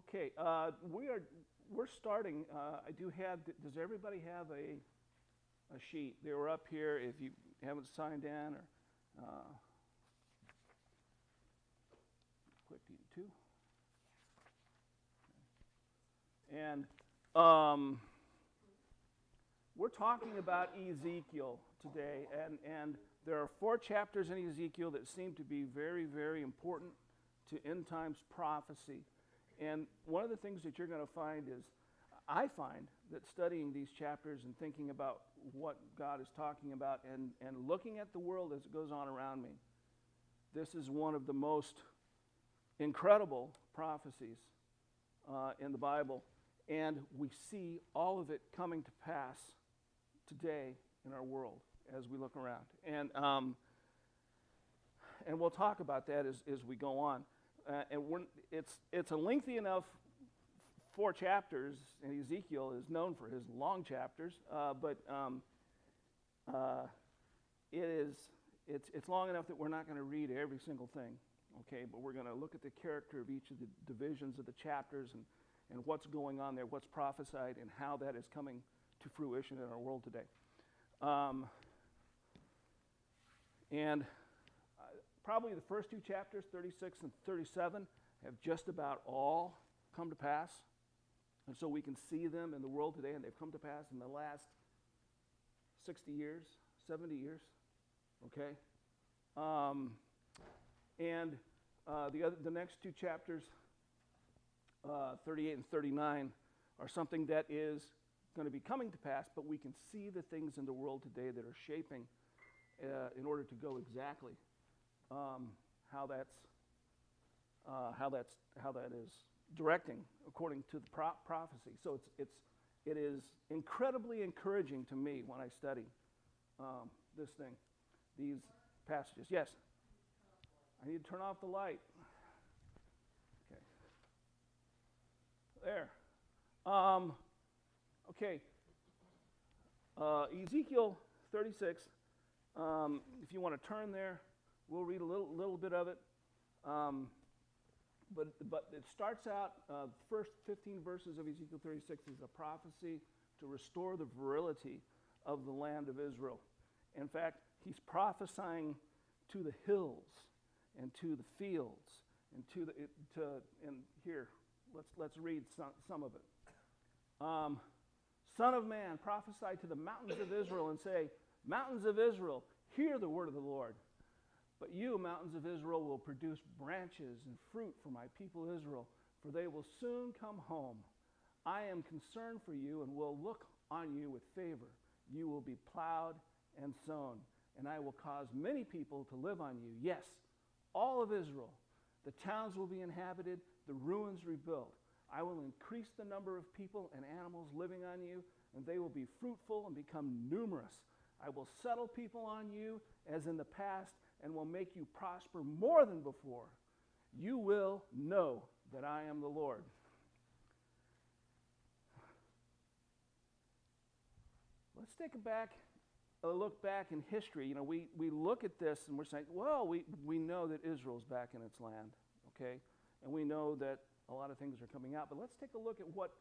Okay, we're starting. I do have. Does everybody have a sheet? They were up here. If you haven't signed in, or click two. And we're talking about Ezekiel today, and there are 4 chapters in Ezekiel that seem to be very, very important to end times prophecy. And one of the things that you're going to find is, I find that studying these chapters and thinking about what God is talking about and looking at the world as it goes on around me, this is one of the most incredible prophecies in the Bible. And we see all of it coming to pass today in our world as we look around. And we'll talk about that as we go on. It's a lengthy enough 4 chapters, and Ezekiel is known for his long chapters, but it's long enough that we're not going to read every single thing, okay? But we're going to look at the character of each of the divisions of the chapters and what's going on there, what's prophesied, and how that is coming to fruition in our world today. Probably the first 2 chapters, 36 and 37, have just about all come to pass. And so we can see them in the world today, and they've come to pass in the last 60 years, 70 years, okay? The next 2 chapters, 38 and 39, are something that is going to be coming to pass, but we can see the things in the world today that are shaping in order to go exactly how that is directing according to the prophecy. So it is incredibly encouraging to me when I study these passages. Yes, I need to turn off the light. Okay, there. Okay, Ezekiel 36. If you want to turn there, we'll read a little bit of it. But it starts out, the first 15 verses of Ezekiel 36 is a prophecy to restore the virility of the land of Israel. In fact, he's prophesying to the hills and to the fields and and here, let's read some of it. Son of man, prophesy to the mountains of Israel and say, mountains of Israel, hear the word of the Lord. But you, mountains of Israel, will produce branches and fruit for my people Israel, for they will soon come home. I am concerned for you and will look on you with favor. You will be plowed and sown, and I will cause many people to live on you. Yes, all of Israel. The towns will be inhabited, the ruins rebuilt. I will increase the number of people and animals living on you, and they will be fruitful and become numerous. I will settle people on you as in the past, and will make you prosper more than before. You will know that I am the Lord. Let's take a look back in history. You know, we look at this and we're saying, well, we know that Israel's back in its land, okay? And we know that a lot of things are coming out. But let's take a look at what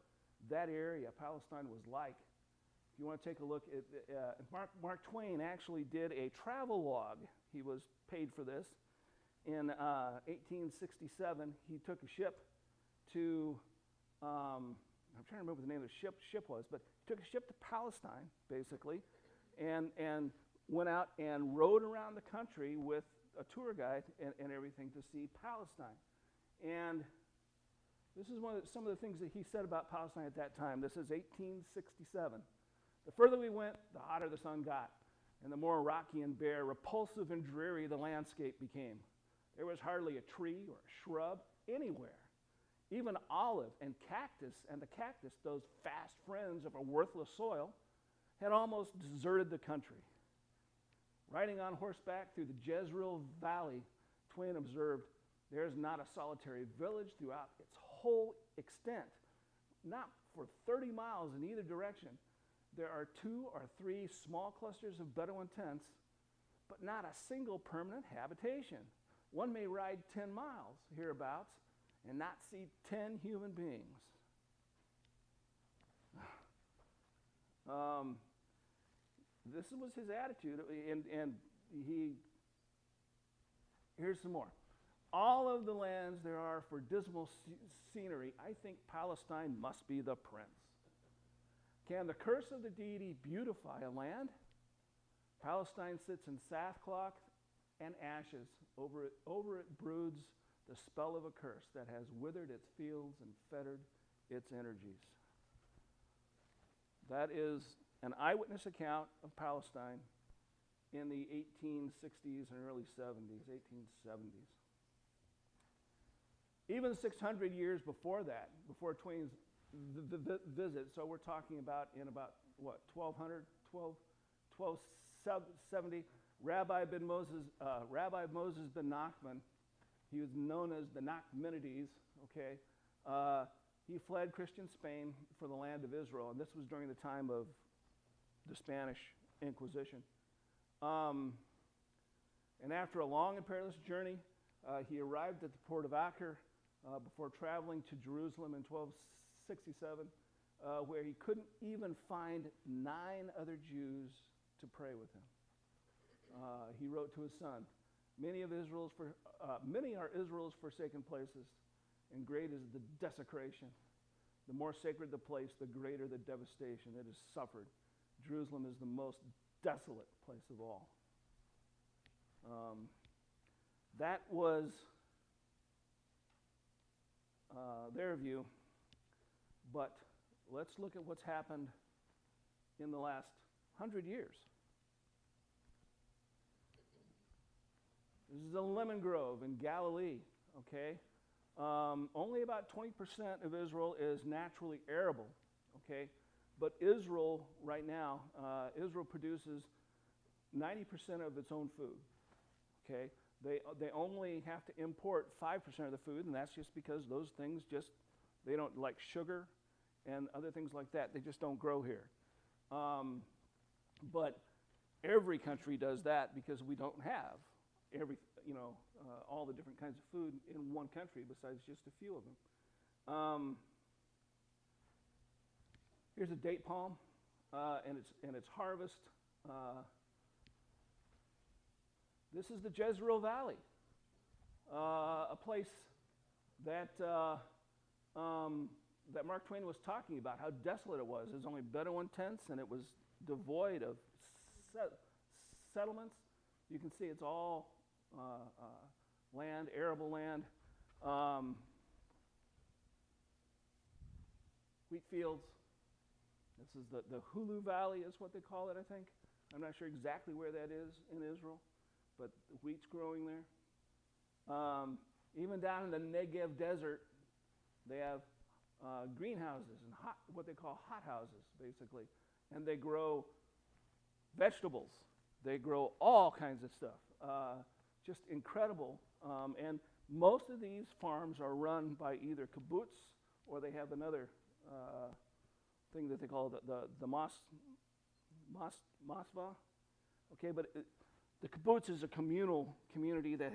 that area, Palestine, was like. If you want to take a look at Mark Twain actually did a travel log. He was paid for this. In 1867, he took a ship to, I'm trying to remember what the name of the ship was, but he took a ship to Palestine, basically, and went out and rode around the country with a tour guide and everything to see Palestine. And this is some of the things that he said about Palestine at that time. This is 1867. The further we went, the hotter the sun got, and the more rocky and bare, repulsive and dreary the landscape became. There was hardly a tree or a shrub anywhere. Even olive and the cactus, those fast friends of a worthless soil, had almost deserted the country. Riding on horseback through the Jezreel Valley, Twain observed, there is not a solitary village throughout its whole extent, not for 30 miles in either direction. There are 2 or 3 small clusters of Bedouin tents, but not a single permanent habitation. One may ride 10 miles hereabouts and not see 10 human beings. This was his attitude, and here's some more. All of the lands there are for dismal scenery, I think Palestine must be the prince. Can the curse of the deity beautify a land? Palestine sits in sackcloth and ashes. Over it broods the spell of a curse that has withered its fields and fettered its energies. That is an eyewitness account of Palestine in the 1860s and early 70s, 1870s. Even 600 years before that, before Twain's visit, so we're talking about in about, what, 1270, Rabbi Moses ben Nachman, he was known as the Nachmanides, okay? He fled Christian Spain for the land of Israel, and this was during the time of the Spanish Inquisition. And after a long and perilous journey, he arrived at the port of Acre before traveling to Jerusalem in 1267, where he couldn't even find 9 other Jews to pray with him. He wrote to his son, many are Israel's forsaken places, and great is the desecration. The more sacred the place, the greater the devastation it has suffered. Jerusalem is the most desolate place of all. That was their view, but let's look at what's happened in the last 100 years. This is a lemon grove in Galilee, okay? Only about 20% of Israel is naturally arable, okay? But Israel, right now, Israel produces 90% of its own food, okay? They only have to import 5% of the food, and that's just because those things they don't, like sugar and other things like that, they just don't grow here. But every country does that because we don't have all the different kinds of food in one country besides just a few of them. Here's a date palm and its harvest. This is the Jezreel Valley, a place that that Mark Twain was talking about, how desolate it was. There's only Bedouin tents, and it was devoid of settlements. You can see it's all land, arable land. Wheat fields. This is the Hulu Valley is what they call it, I think. I'm not sure exactly where that is in Israel, but the wheat's growing there. Even down in the Negev desert, they have greenhouses and what they call hot houses, basically. And they grow vegetables. They grow all kinds of stuff. Just incredible. And most of these farms are run by either kibbutz or they have another thing that they call the masva. Okay, but the kibbutz is a communal community that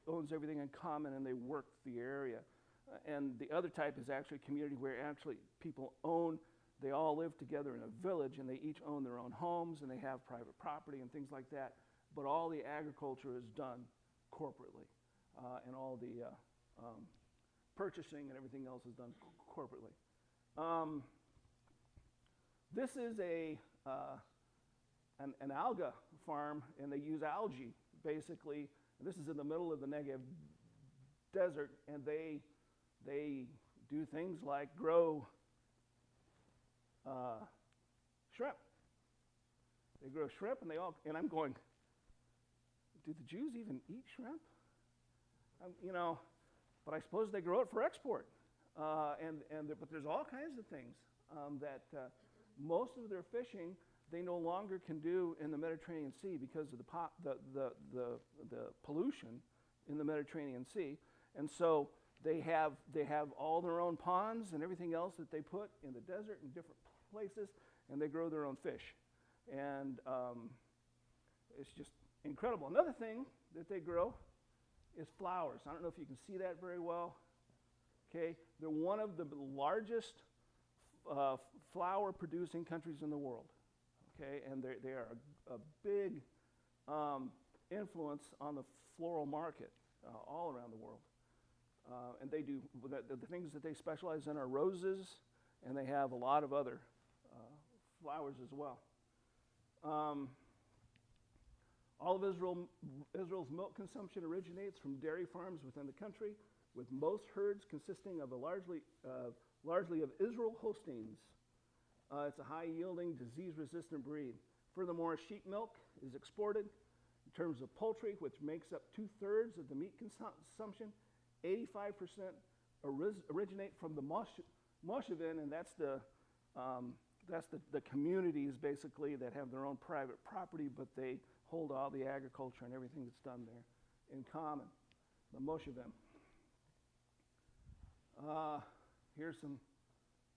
owns everything in common, and they work the area. And the other type is actually a community where actually people they all live together in a village, and they each own their own homes, and they have private property and things like that. But all the agriculture is done corporately, and all the purchasing and everything else is done corporately. This is an alga farm, and they use algae, basically. This is in the middle of the Negev desert, and they do things like grow shrimp. They grow shrimp, and I'm going, do the Jews even eat shrimp? But I suppose they grow it for export. But there's all kinds of things that most of their fishing they no longer can do in the Mediterranean Sea because of the pollution in the Mediterranean Sea, and so they have all their own ponds and everything else that they put in the desert in different places, and they grow their own fish, and it's just incredible. Another thing that they grow is flowers. I don't know if you can see that very well. Okay, they're one of the largest flower-producing countries in the world. Okay, and they are a big influence on the floral market all around the world. And they do the things that they specialize in are roses, and they have a lot of other flowers as well. All of Israel's milk consumption originates from dairy farms within the country, with most herds consisting of largely of Israel Holsteins. It's a high-yielding, disease-resistant breed. Furthermore, sheep milk is exported. In terms of poultry, which makes up 2/3 of the meat consumption, 85% originate from the Moshevin, and that's the communities basically that have their own private property, but they hold all the agriculture and everything that's done there in common. The Moshevin. Here's some.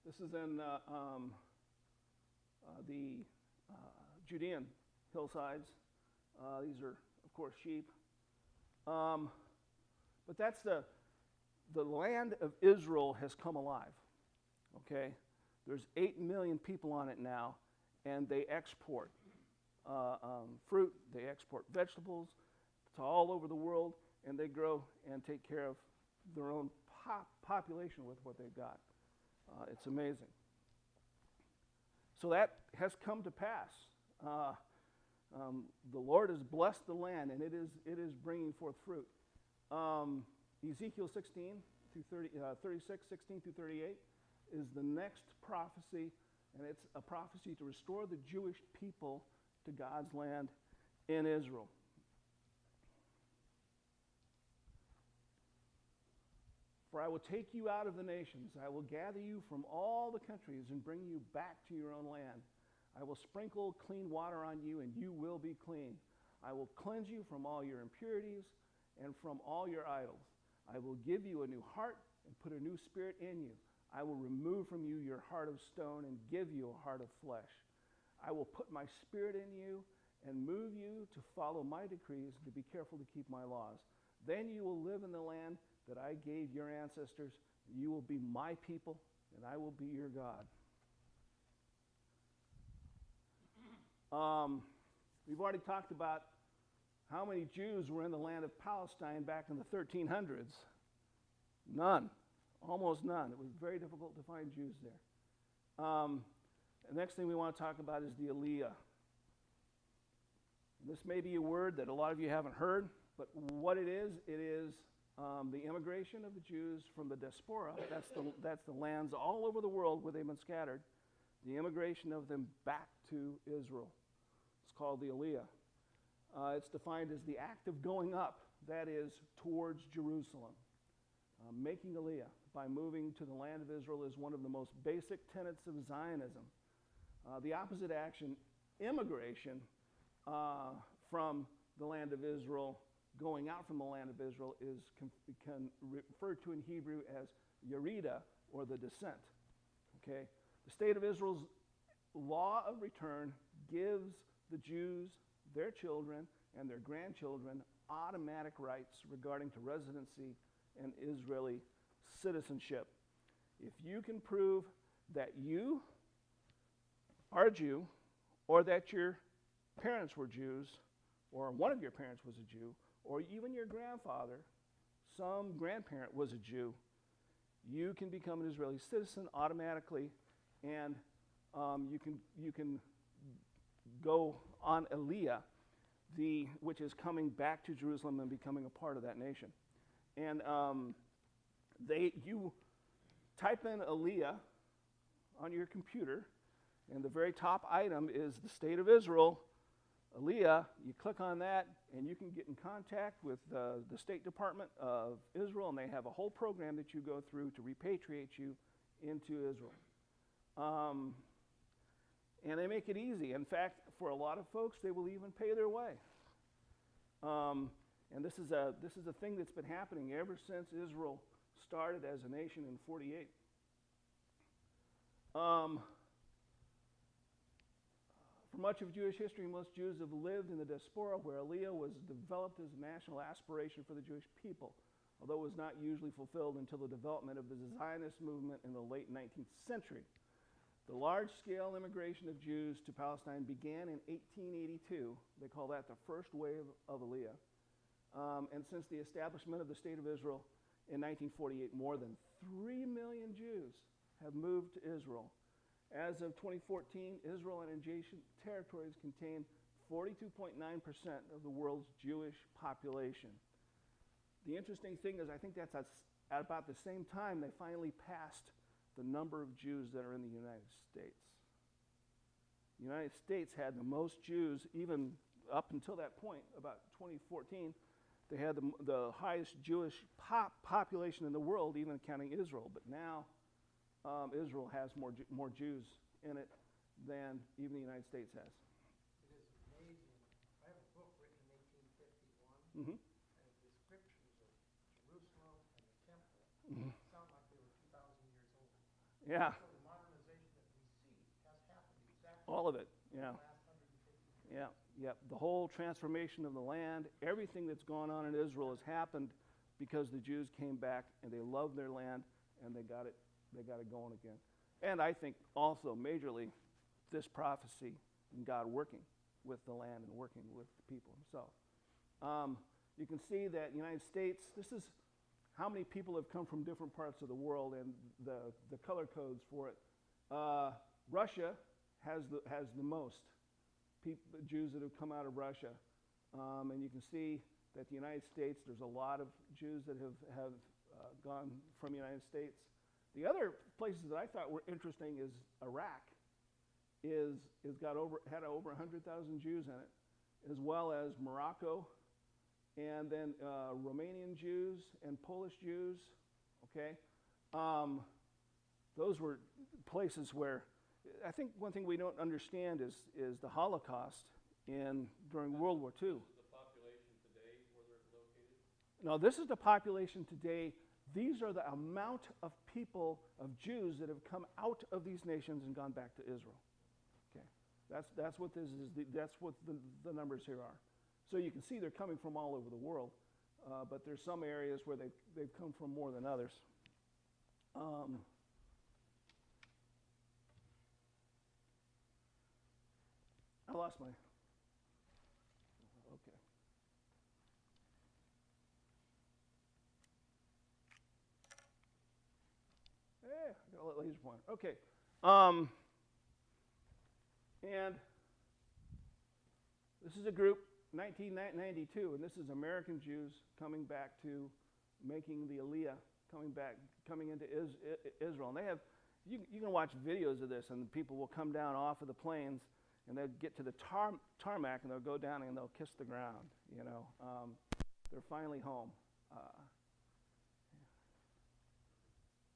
This is in the Judean hillsides. These are, of course, sheep. But that's the land of Israel has come alive. Okay, there's 8 million people on it now, and they export fruit, they export vegetables to all over the world, and they grow and take care of their own population with what they've got. It's amazing. So that has come to pass. The Lord has blessed the land, and it is bringing forth fruit. Ezekiel 16 through 36, 16 through 38 is the next prophecy, and it's a prophecy to restore the Jewish people to God's land in Israel. For I will take you out of the nations. I will gather you from all the countries and bring you back to your own land. I will sprinkle clean water on you, and you will be clean. I will cleanse you from all your impurities and from all your idols. I will give you a new heart and put a new spirit in you. I will remove from you your heart of stone and give you a heart of flesh. I will put my spirit in you and move you to follow my decrees and to be careful to keep my laws. Then you will live in the land that I gave your ancestors. You will be my people, and I will be your God. We've already talked about how many Jews were in the land of Palestine back in the 1300s. None. Almost none. It was very difficult to find Jews there. The next thing we want to talk about is the Aliyah. And this may be a word that a lot of you haven't heard, but what it is the immigration of the Jews from the diaspora. That's the lands all over the world where they've been scattered. The immigration of them back to Israel. It's called the Aliyah. It's defined as the act of going up, that is, towards Jerusalem. Making Aliyah by moving to the land of Israel is one of the most basic tenets of Zionism. The opposite action, immigration from the land of Israel, going out from the land of Israel, can referred to in Hebrew as Yerida, or the descent. Okay? The state of Israel's law of return gives the Jews, their children, and their grandchildren automatic rights regarding to residency and Israeli citizenship. If you can prove that you are a Jew, or that your parents were Jews, or one of your parents was a Jew, or even your grandfather, some grandparent was a Jew, you can become an Israeli citizen automatically, and you can go on Aliyah, which is coming back to Jerusalem and becoming a part of that nation. And you type in Aliyah on your computer, and the very top item is the state of Israel, Aliyah. You click on that, and you can get in contact with the State Department of Israel, and they have a whole program that you go through to repatriate you into Israel. And they make it easy. In fact, for a lot of folks, they will even pay their way. And this is a thing that's been happening ever since Israel started as a nation in 48. For much of Jewish history, most Jews have lived in the diaspora, where Aliyah was developed as a national aspiration for the Jewish people. although it was not usually fulfilled until the development of the Zionist movement in the late 19th century. The large-scale immigration of Jews to Palestine began in 1882. They call that the first wave of Aliyah. And since the establishment of the State of Israel in 1948, more than 3 million Jews have moved to Israel. As of 2014, Israel and adjacent territories contain 42.9% of the world's Jewish population. The interesting thing is I think that's at about the same time they finally passed the number of Jews that are in the United States. The United States had the most Jews, even up until that point, about 2014. They had the highest Jewish population in the world, even counting Israel. But now Israel has more Jews in it than even the United States has. It is amazing. I have a book written in 1851, Mm-hmm. and the descriptions of Jerusalem and the temple sound like they were 2,000 years old. Yeah, So the modernization that we see has happened exactly all of it. in Yeah, the last 150 years. yeah, yeah. The whole transformation of the land, everything that's gone on in Israel has happened because the Jews came back and they loved their land and they got it going again. And I think also majorly this prophecy and God working with the land and working with the people himself. You can see that United States, this is how many people have come from different parts of the world and the color codes for it. Russia has the most Jews that have come out of Russia. And you can see that the United States, there's a lot of Jews that have gone from the United States. The other places that I thought were interesting is Iraq had over 100,000 Jews in it, as well as Morocco, and then Romanian Jews and Polish Jews. Okay, those were places where I think one thing we don't understand is the Holocaust during World War II. This is the population today where they're located? No, this is the population today. These are the amount of people, of Jews that have come out of these nations and gone back to Israel. Okay, that's what this is. That's what the numbers here are. So you can see they're coming from all over the world, but there's some areas where they've come from more than others. I lost my. Okay. Hey, I got a laser pointer. Okay. And this is a group, 1992, and this is American Jews coming back to making the Aliyah, coming into Israel. And they have, you can watch videos of this, and people will come down off of the planes, and they'll get to the tarmac, and they'll go down and they'll kiss the ground. You know, they're finally home.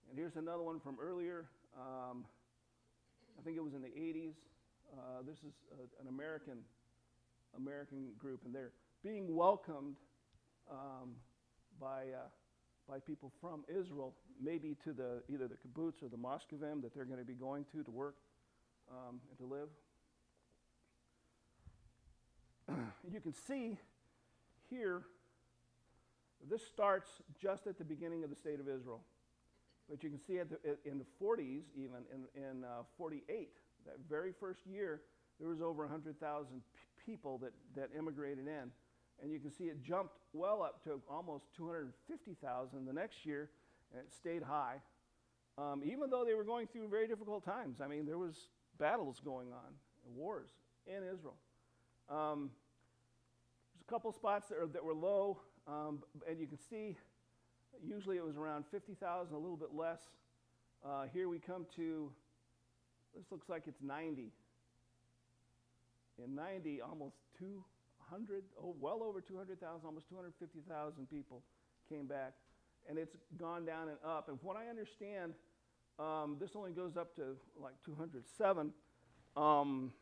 And here's another one from earlier. I think it was in the 80s. This is an American group, and they're being welcomed by people from Israel, maybe to either the kibbutz or the moskevim that they're going to be going to work and to live. You can see here, this starts just at the beginning of the State of Israel. But you can see in the 40s, even in 48, that very first year, there was over 100,000 people that immigrated in. And you can see it jumped well up to almost 250,000 the next year, and it stayed high. Even though they were going through very difficult times. I mean, there was battles going on, wars in Israel. There's a couple spots that were low, and you can see usually it was around 50,000, a little bit less. Here we come to, this looks like it's 90. In 90, almost 200, well over 200,000, almost 250,000 people came back. And it's gone down and up. And from what I understand, this only goes up to like 207. From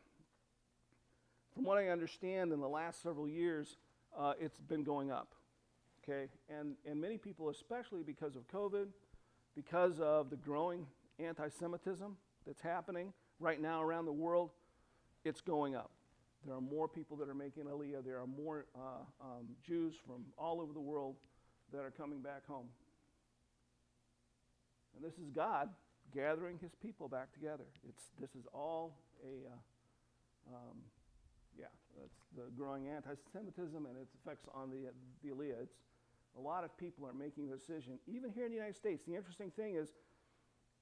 what I understand, in the last several years, it's been going up. Okay, and many people, especially because of COVID, because of the growing anti-Semitism that's happening right now around the world, it's going up. There are more people that are making Aliyah. There are more Jews from all over the world that are coming back home. And this is God gathering his people back together. This is all that's the growing anti-Semitism and its effects on the Aliyah. It's a lot of people are making the decision, even here in the United States. The interesting thing is,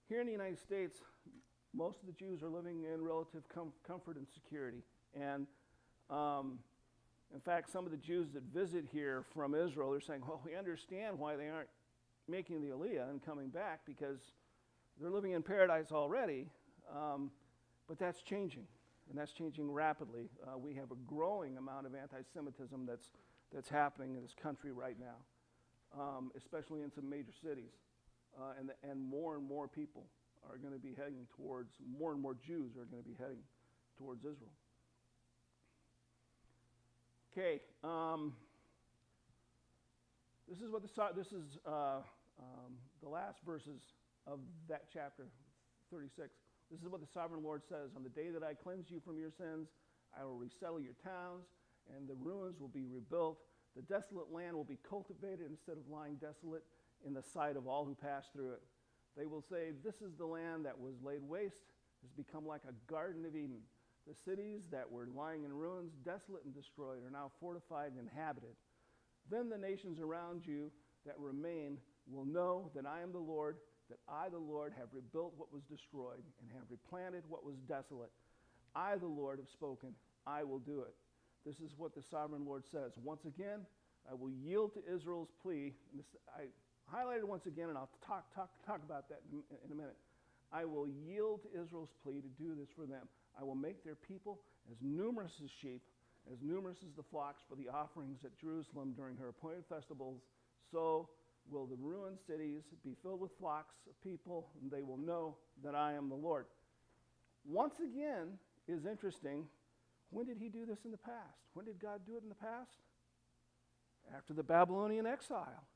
here in the United States, most of the Jews are living in relative comfort and security. And in fact, some of the Jews that visit here from Israel, they're saying, well, we understand why they aren't making the Aliyah and coming back, because they're living in paradise already, but that's changing, and that's changing rapidly. We have a growing amount of anti-Semitism that's happening in this country right now, especially in some major cities, and more people are going to be heading towards, more and more Jews are going to be heading towards Israel. Okay, this is the last verses of that chapter 36. This is what the sovereign Lord says: on the day that I cleanse you from your sins, I will resettle your towns, and the ruins will be rebuilt. The desolate land will be cultivated instead of lying desolate in the sight of all who pass through it. They will say, this is the land that was laid waste, has become like a Garden of Eden. The cities that were lying in ruins, desolate and destroyed, are now fortified and inhabited. Then the nations around you that remain will know that I am the Lord, that I, the Lord, have rebuilt what was destroyed and have replanted what was desolate. I, the Lord, have spoken. I will do it. This is what the sovereign Lord says. Once again, I will yield to Israel's plea. And this, I highlighted once again, and I'll talk about that in a minute. I will yield to Israel's plea to do this for them. I will make their people as numerous as sheep, as numerous as the flocks for the offerings at Jerusalem during her appointed festivals. So will the ruined cities be filled with flocks of people, and they will know that I am the Lord. Once again is interesting. When did he do this in the past? When did God do it in the past? After the Babylonian exile.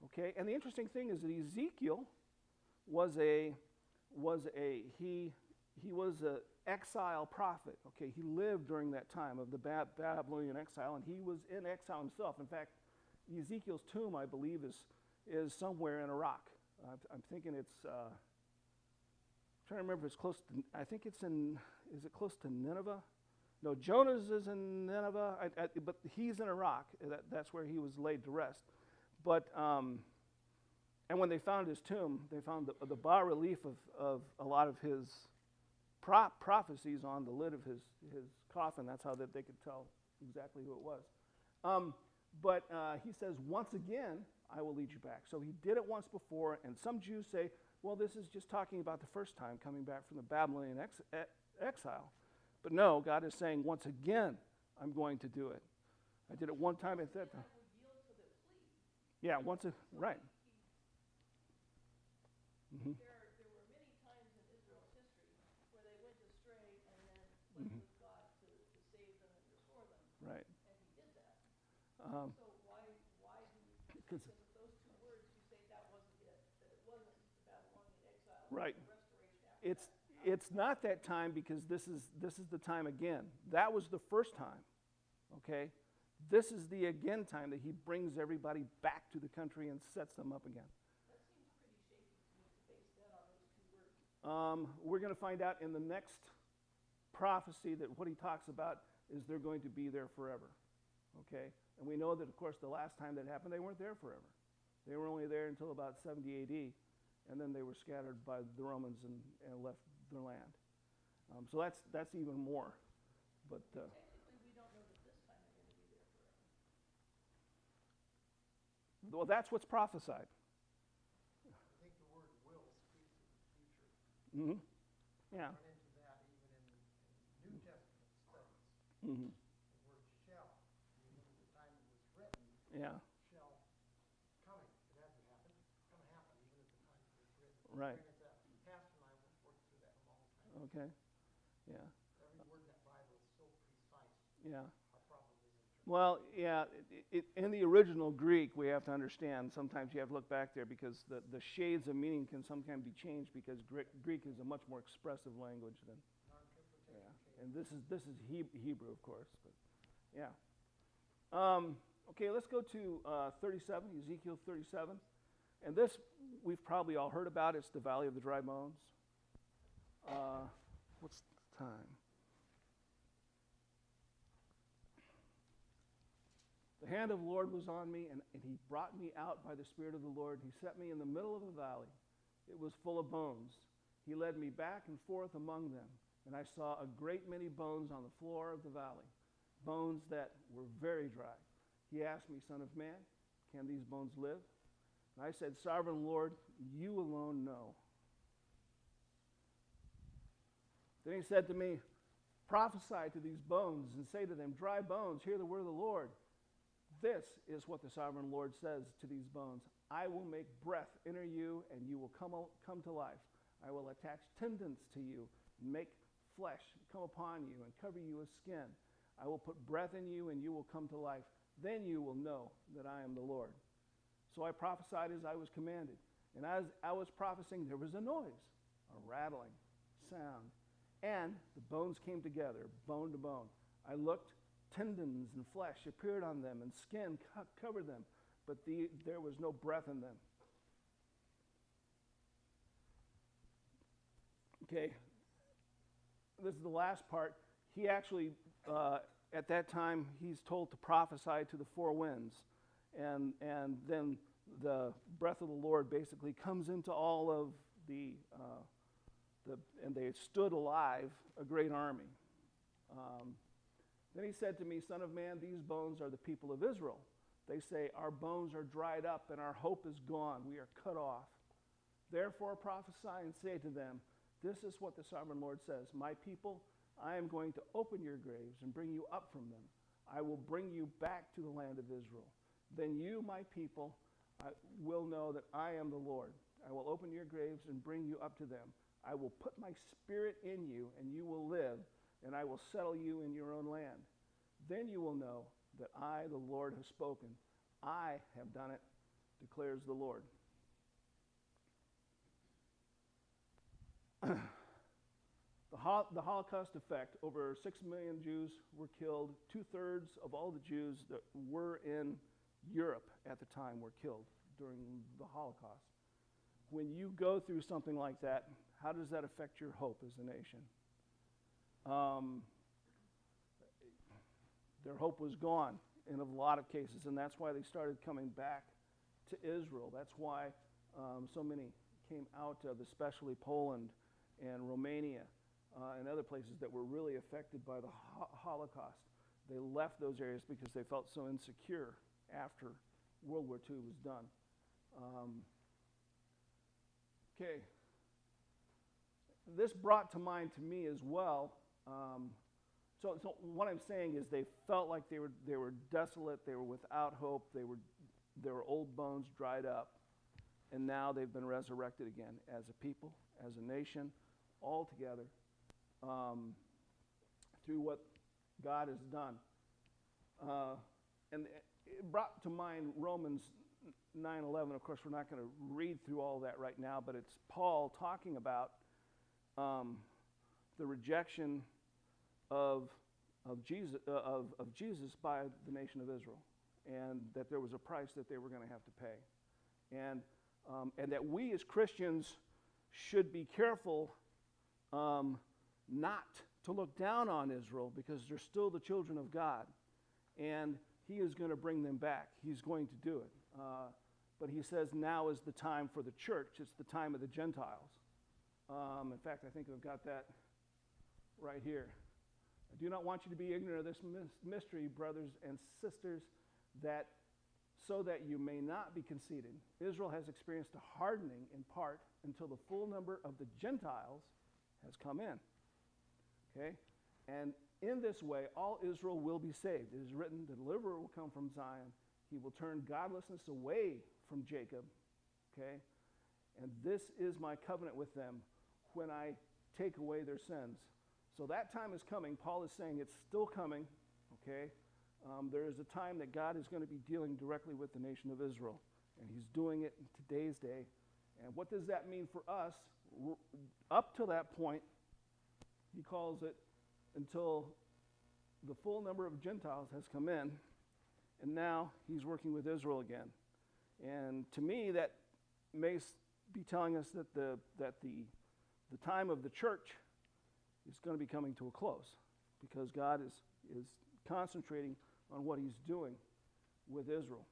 Okay, and the interesting thing is that Ezekiel was an exile prophet. Okay, he lived during that time of the Babylonian exile, and he was in exile himself. In fact, Ezekiel's tomb, I believe, is somewhere in Iraq. I'm thinking it's. I'm trying to remember if it's close to. I think it's in. Is it close to Nineveh? No, Jonah's is in Nineveh, but he's in Iraq. That's where he was laid to rest. But and when they found his tomb, they found the bas-relief of a lot of his prophecies on the lid of his coffin. That's how that they could tell exactly who it was. But he says, once again, I will lead you back. So he did it once before, and some Jews say, well, this is just talking about the first time coming back from the Babylonian exile. But no, God is saying, once again, I'm going to do it. I did it one time at that time. Yeah, right. Mm-hmm. There were many times in Israel's history where they went astray and then went with God to save them and restore them. Right. And he did that. So why do you, because of those two words, you say that wasn't it, that it wasn't the Babylonian exile, right. The restoration after that? It's not that time, because this is the time again. That was the first time, okay? This is the again time that he brings everybody back to the country and sets them up again. That seems pretty shaky to me to base that on those two words. We're going to find out in the next prophecy that what he talks about is they're going to be there forever, okay? And we know that, of course, the last time that happened, they weren't there forever. They were only there until about 70 A.D., and then they were scattered by the Romans and left their land. So that's even more. But technically, we don't know that this time they're going to be there forever. Well, that's what's prophesied. I think the word will speaks of the future. Mm-hmm. Yeah. Run into that even in New Testament studies. Mm-hmm. The word shall, you look at the time it was written, Yeah. shall coming. It hasn't happened. It's going to happen even at the time it was written. Right. Pastor and I worked through that a long time. Okay. Yeah. Every word in that Bible is so precise. Yeah. Our problem isn't. Well, yeah, in the original Greek, we have to understand, sometimes you have to look back there, because the shades of meaning can sometimes be changed, because Greek is a much more expressive language than, yeah. And this is Hebrew, of course, but yeah. Okay, let's go to 37, Ezekiel 37. And this we've probably all heard about. It's the Valley of the Dry Bones. What's the time? The hand of the Lord was on me, and he brought me out by the Spirit of the Lord. He set me in the middle of a valley. It was full of bones. He led me back and forth among them, and I saw a great many bones on the floor of the valley, bones that were very dry. He asked me, Son of man, can these bones live? And I said, Sovereign Lord, you alone know. Then he said to me, prophesy to these bones and say to them, dry bones, hear the word of the Lord. This is what the Sovereign Lord says to these bones. I will make breath enter you, and you will come to life. I will attach tendons to you, make flesh come upon you, and cover you with skin. I will put breath in you, and you will come to life. Then you will know that I am the Lord. So I prophesied as I was commanded. And as I was prophesying, there was a noise, a rattling sound. And the bones came together, bone to bone. I looked, tendons and flesh appeared on them, and skin covered them, but there was no breath in them. Okay, this is the last part. He actually, at that time, he's told to prophesy to the four winds. And then the breath of the Lord basically comes into all of and they stood alive, a great army. Then he said to me, Son of man, these bones are the people of Israel. They say, our bones are dried up and our hope is gone. We are cut off. Therefore prophesy and say to them, this is what the Sovereign Lord says. My people, I am going to open your graves and bring you up from them. I will bring you back to the land of Israel. Then you, my people, will know that I am the Lord. I will open your graves and bring you up to them. I will put my spirit in you, and you will live, and I will settle you in your own land. Then you will know that I, the Lord, have spoken. I have done it, declares the Lord. The Holocaust effect, over 6 million Jews were killed. 2/3 of all the Jews that were in Europe at the time were killed during the Holocaust. When you go through something like that, how does that affect your hope as a nation? Their hope was gone in a lot of cases, and that's why they started coming back to Israel. That's why so many came out of, especially Poland and Romania and other places that were really affected by the Holocaust. They left those areas because they felt so insecure after World War II was done. Okay. This brought to mind to me as well. So what I'm saying is they felt like they were desolate, they were without hope, they were old bones dried up, and now they've been resurrected again as a people, as a nation, all together, through what God has done. And it brought to mind Romans 9:11. Of course, we're not going to read through all that right now, but it's Paul talking about the rejection of Jesus by the nation of Israel, and that there was a price that they were going to have to pay, and that we as Christians should be careful not to look down on Israel, because they're still the children of God, and he is going to bring them back. He's going to do it. But he says now is the time for the church. It's the time of the Gentiles. In fact, I think I've got that right here. I do not want you to be ignorant of this mystery, brothers and sisters, that so that you may not be conceited. Israel has experienced a hardening in part until the full number of the Gentiles has come in. Okay? And in this way, all Israel will be saved. It is written, the deliverer will come from Zion. He will turn godlessness away from Jacob. Okay? And this is my covenant with them when I take away their sins. So that time is coming. Paul is saying it's still coming. Okay? There is a time that God is going to be dealing directly with the nation of Israel. And he's doing it in today's day. And what does that mean for us? Up to that point, he calls it until the full number of Gentiles has come in. and now he's working with Israel again. And to me, that may be telling us that the time of the church is going to be coming to a close, because God is concentrating on what he's doing with Israel.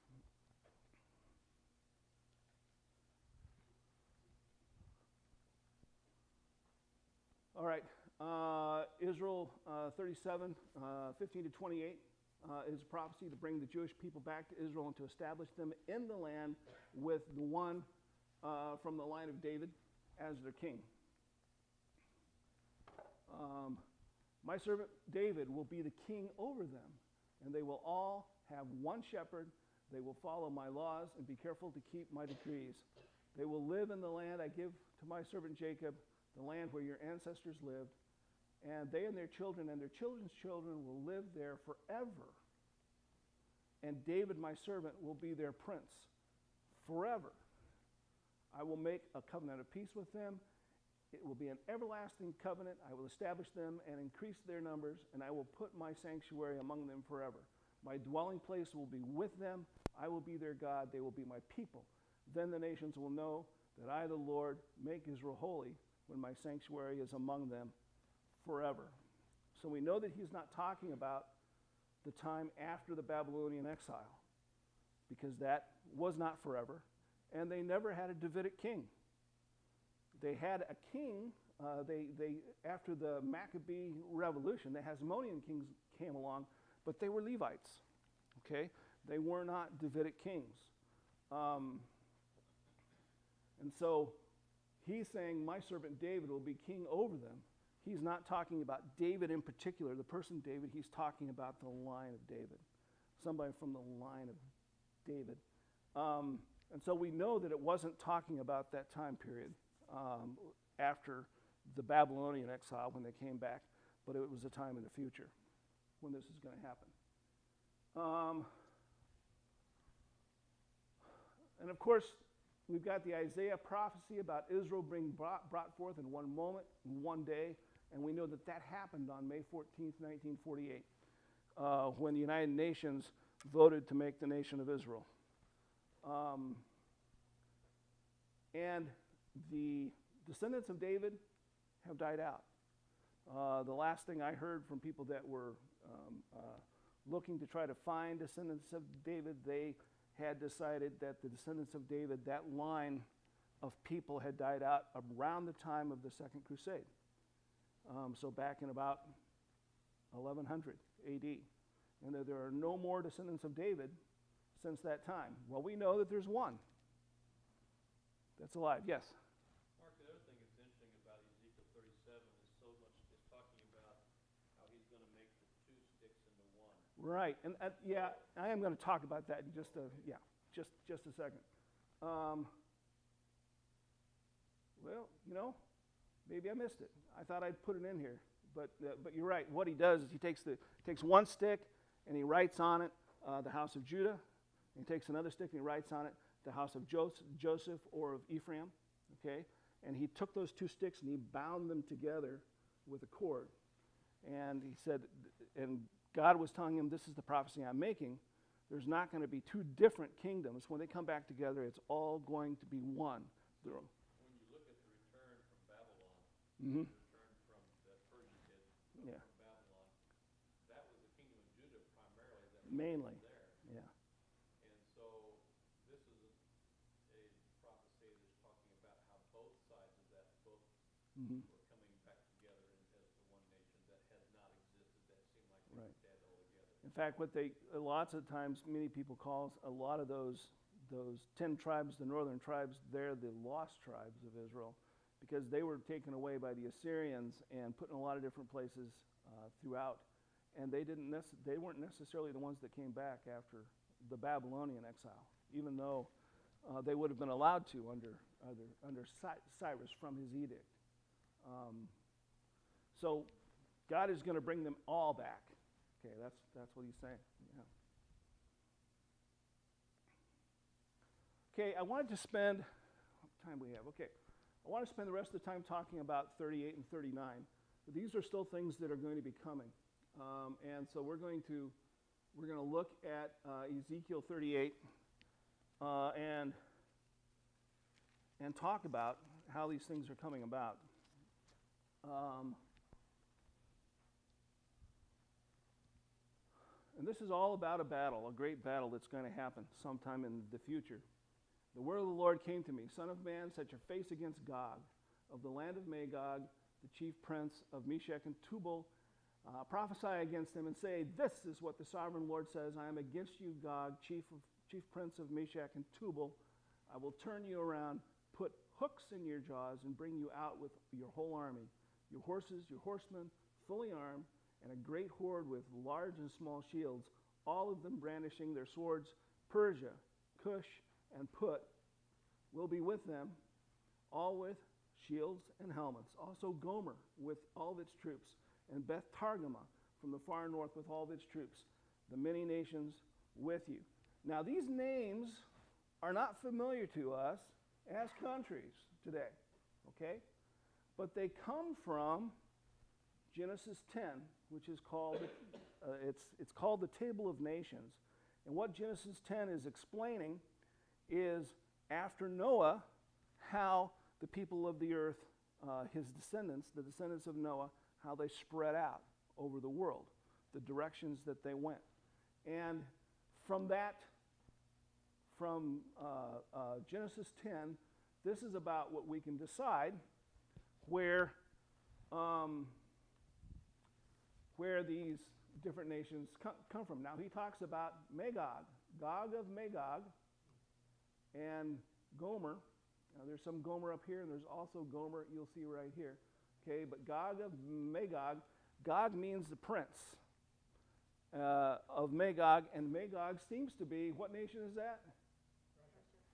All right, Israel 37, 15 to 28 is a prophecy to bring the Jewish people back to Israel and to establish them in the land with the one from the line of David as their king. My servant David will be the king over them, and they will all have one shepherd. They will follow my laws and be careful to keep my decrees. They will live in the land I give to my servant Jacob, the land where your ancestors lived, and they and their children and their children's children will live there forever. And David, my servant, will be their prince forever. I will make a covenant of peace with them. It will be an everlasting covenant. I will establish them and increase their numbers, and I will put my sanctuary among them forever. My dwelling place will be with them. I will be their God. They will be my people. Then the nations will know that I, the Lord, make Israel holy when my sanctuary is among them forever. So we know that he's not talking about the time after the Babylonian exile, because that was not forever, and they never had a Davidic king. They had a king, after the Maccabee revolution, the Hasmonean kings came along, but they were Levites, okay? They were not Davidic kings. And so he's saying, my servant David will be king over them. He's not talking about David in particular, the person David. He's talking about the line of David, somebody from the line of David. And so we know that it wasn't talking about that time period after the Babylonian exile when they came back, but it was a time in the future when this is going to happen. And of course, we've got the Isaiah prophecy about Israel being brought forth in one moment, in one day, and we know that that happened on May 14th, 1948, when the United Nations voted to make the nation of Israel. And the descendants of David have died out. The last thing I heard from people that were looking to try to find descendants of David, they had decided that the descendants of David, that line of people had died out around the time of the Second Crusade. So back in about 1100 AD. And that there are no more descendants of David since that time. Well, we know that there's one that's alive. Yes? Mark, the other thing that's interesting about Ezekiel 37 is so much is talking about how he's going to make the two sticks into one. Right, and yeah, I am going to talk about that in just a second. Well, you know, maybe I missed it. I thought I'd put it in here, but you're right. What he does is he takes one stick and he writes on it the house of Judah. And he takes another stick and he writes on it the house of Joseph or of Ephraim. Okay, and he took those two sticks and he bound them together with a cord. And he said, and God was telling him, this is the prophecy I'm making. There's not going to be two different kingdoms. When they come back together, it's all going to be one. When you look at the return from Babylon, Mm-hmm. the return from that Persia did Yeah. from Babylon, that was the kingdom of Judah primarily that was Mainly. there. Yeah. And so this is a prophecy that's talking about how both sides of that book Mm-hmm. were coming back together as the one nation that had not existed, that seemed like they Right. were dead altogether. In fact, what they lots of times many people call a lot of those 10 tribes, the northern tribes, they're the lost tribes of Israel, because they were taken away by the Assyrians and put in a lot of different places throughout, and they weren't necessarily the ones that came back after the Babylonian exile, even though they would have been allowed to under Cyrus from his edict. So God is going to bring them all back. Okay, that's what he's saying. Yeah. Okay, I wanted to spend, what time we have? Okay, I want to spend the rest of the time talking about 38 and 39. But these are still things that are going to be coming. And so we're going to we're going to look at Ezekiel 38 and talk about how these things are coming about. And this is all about a battle, a great battle that's going to happen sometime in the future. The word of the Lord came to me, Son of man, set your face against Gog, of the land of Magog, the chief prince of Meshech and Tubal. Prophesy against them and say, this is what the sovereign Lord says, I am against you, Gog, chief prince of Meshech and Tubal. I will turn you around, put hooks in your jaws, and bring you out with your whole army, your horses, your horsemen, fully armed, and a great horde with large and small shields, all of them brandishing their swords. Persia, Cush, and Put will be with them, all with shields and helmets. Also Gomer with all of its troops, and Beth Targama from the far north with all of its troops, the many nations with you. Now these names are not familiar to us as countries today, okay? But they come from Genesis 10, which is called, it's called the Table of Nations. And what Genesis 10 is explaining is after Noah, how the people of the earth, his descendants, the descendants of Noah, how they spread out over the world, the directions that they went. And from that, from Genesis 10, this is about what we can decide where these different nations come from. Now he talks about Magog, Gog of Magog, and Gomer. Now there's some Gomer up here, and there's also Gomer you'll see right here. Okay, but Gog of Magog, Gog means the prince of Magog, and Magog seems to be, what nation is that?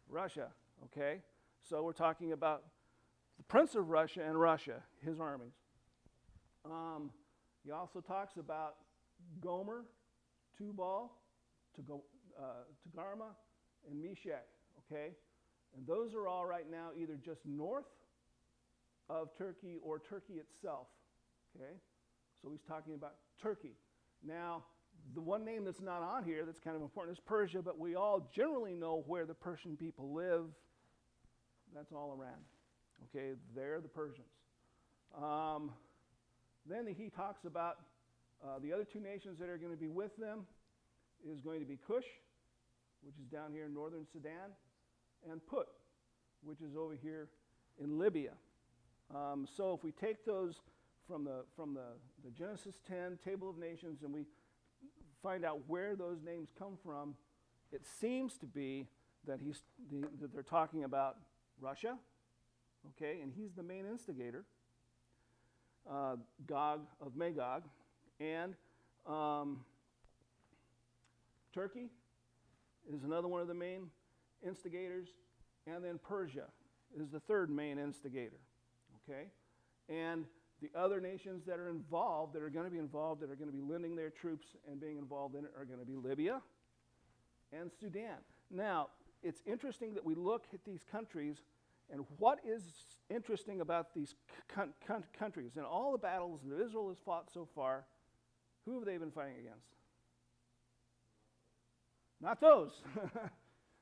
Russia. Okay, so we're talking about the prince of Russia and Russia, his armies. He also talks about Gomer, Tubal, Togarmah, and Meshech, okay? And those are all right now either just north of Turkey or Turkey itself, okay? So he's talking about Turkey. Now, the one name that's not on here that's kind of important is Persia, but we all generally know where the Persian people live. That's all Iran, okay? They're the Persians. Then he talks about the other two nations that are going to be with them is going to be Cush, which is down here in northern Sudan, and Put, which is over here in Libya. So if we take those from the Genesis 10 Table of Nations and we find out where those names come from, it seems to be that that they're talking about Russia, okay, and he's the main instigator. Gog of Magog, and Turkey is another one of the main instigators, and then Persia is the third main instigator, okay? And the other nations that are involved, that are going to be involved, that are going to be lending their troops and being involved in it are going to be Libya and Sudan. Now, it's interesting that we look at these countries, and what is interesting about these countries, in all the battles that Israel has fought so far, who have they been fighting against? Not those.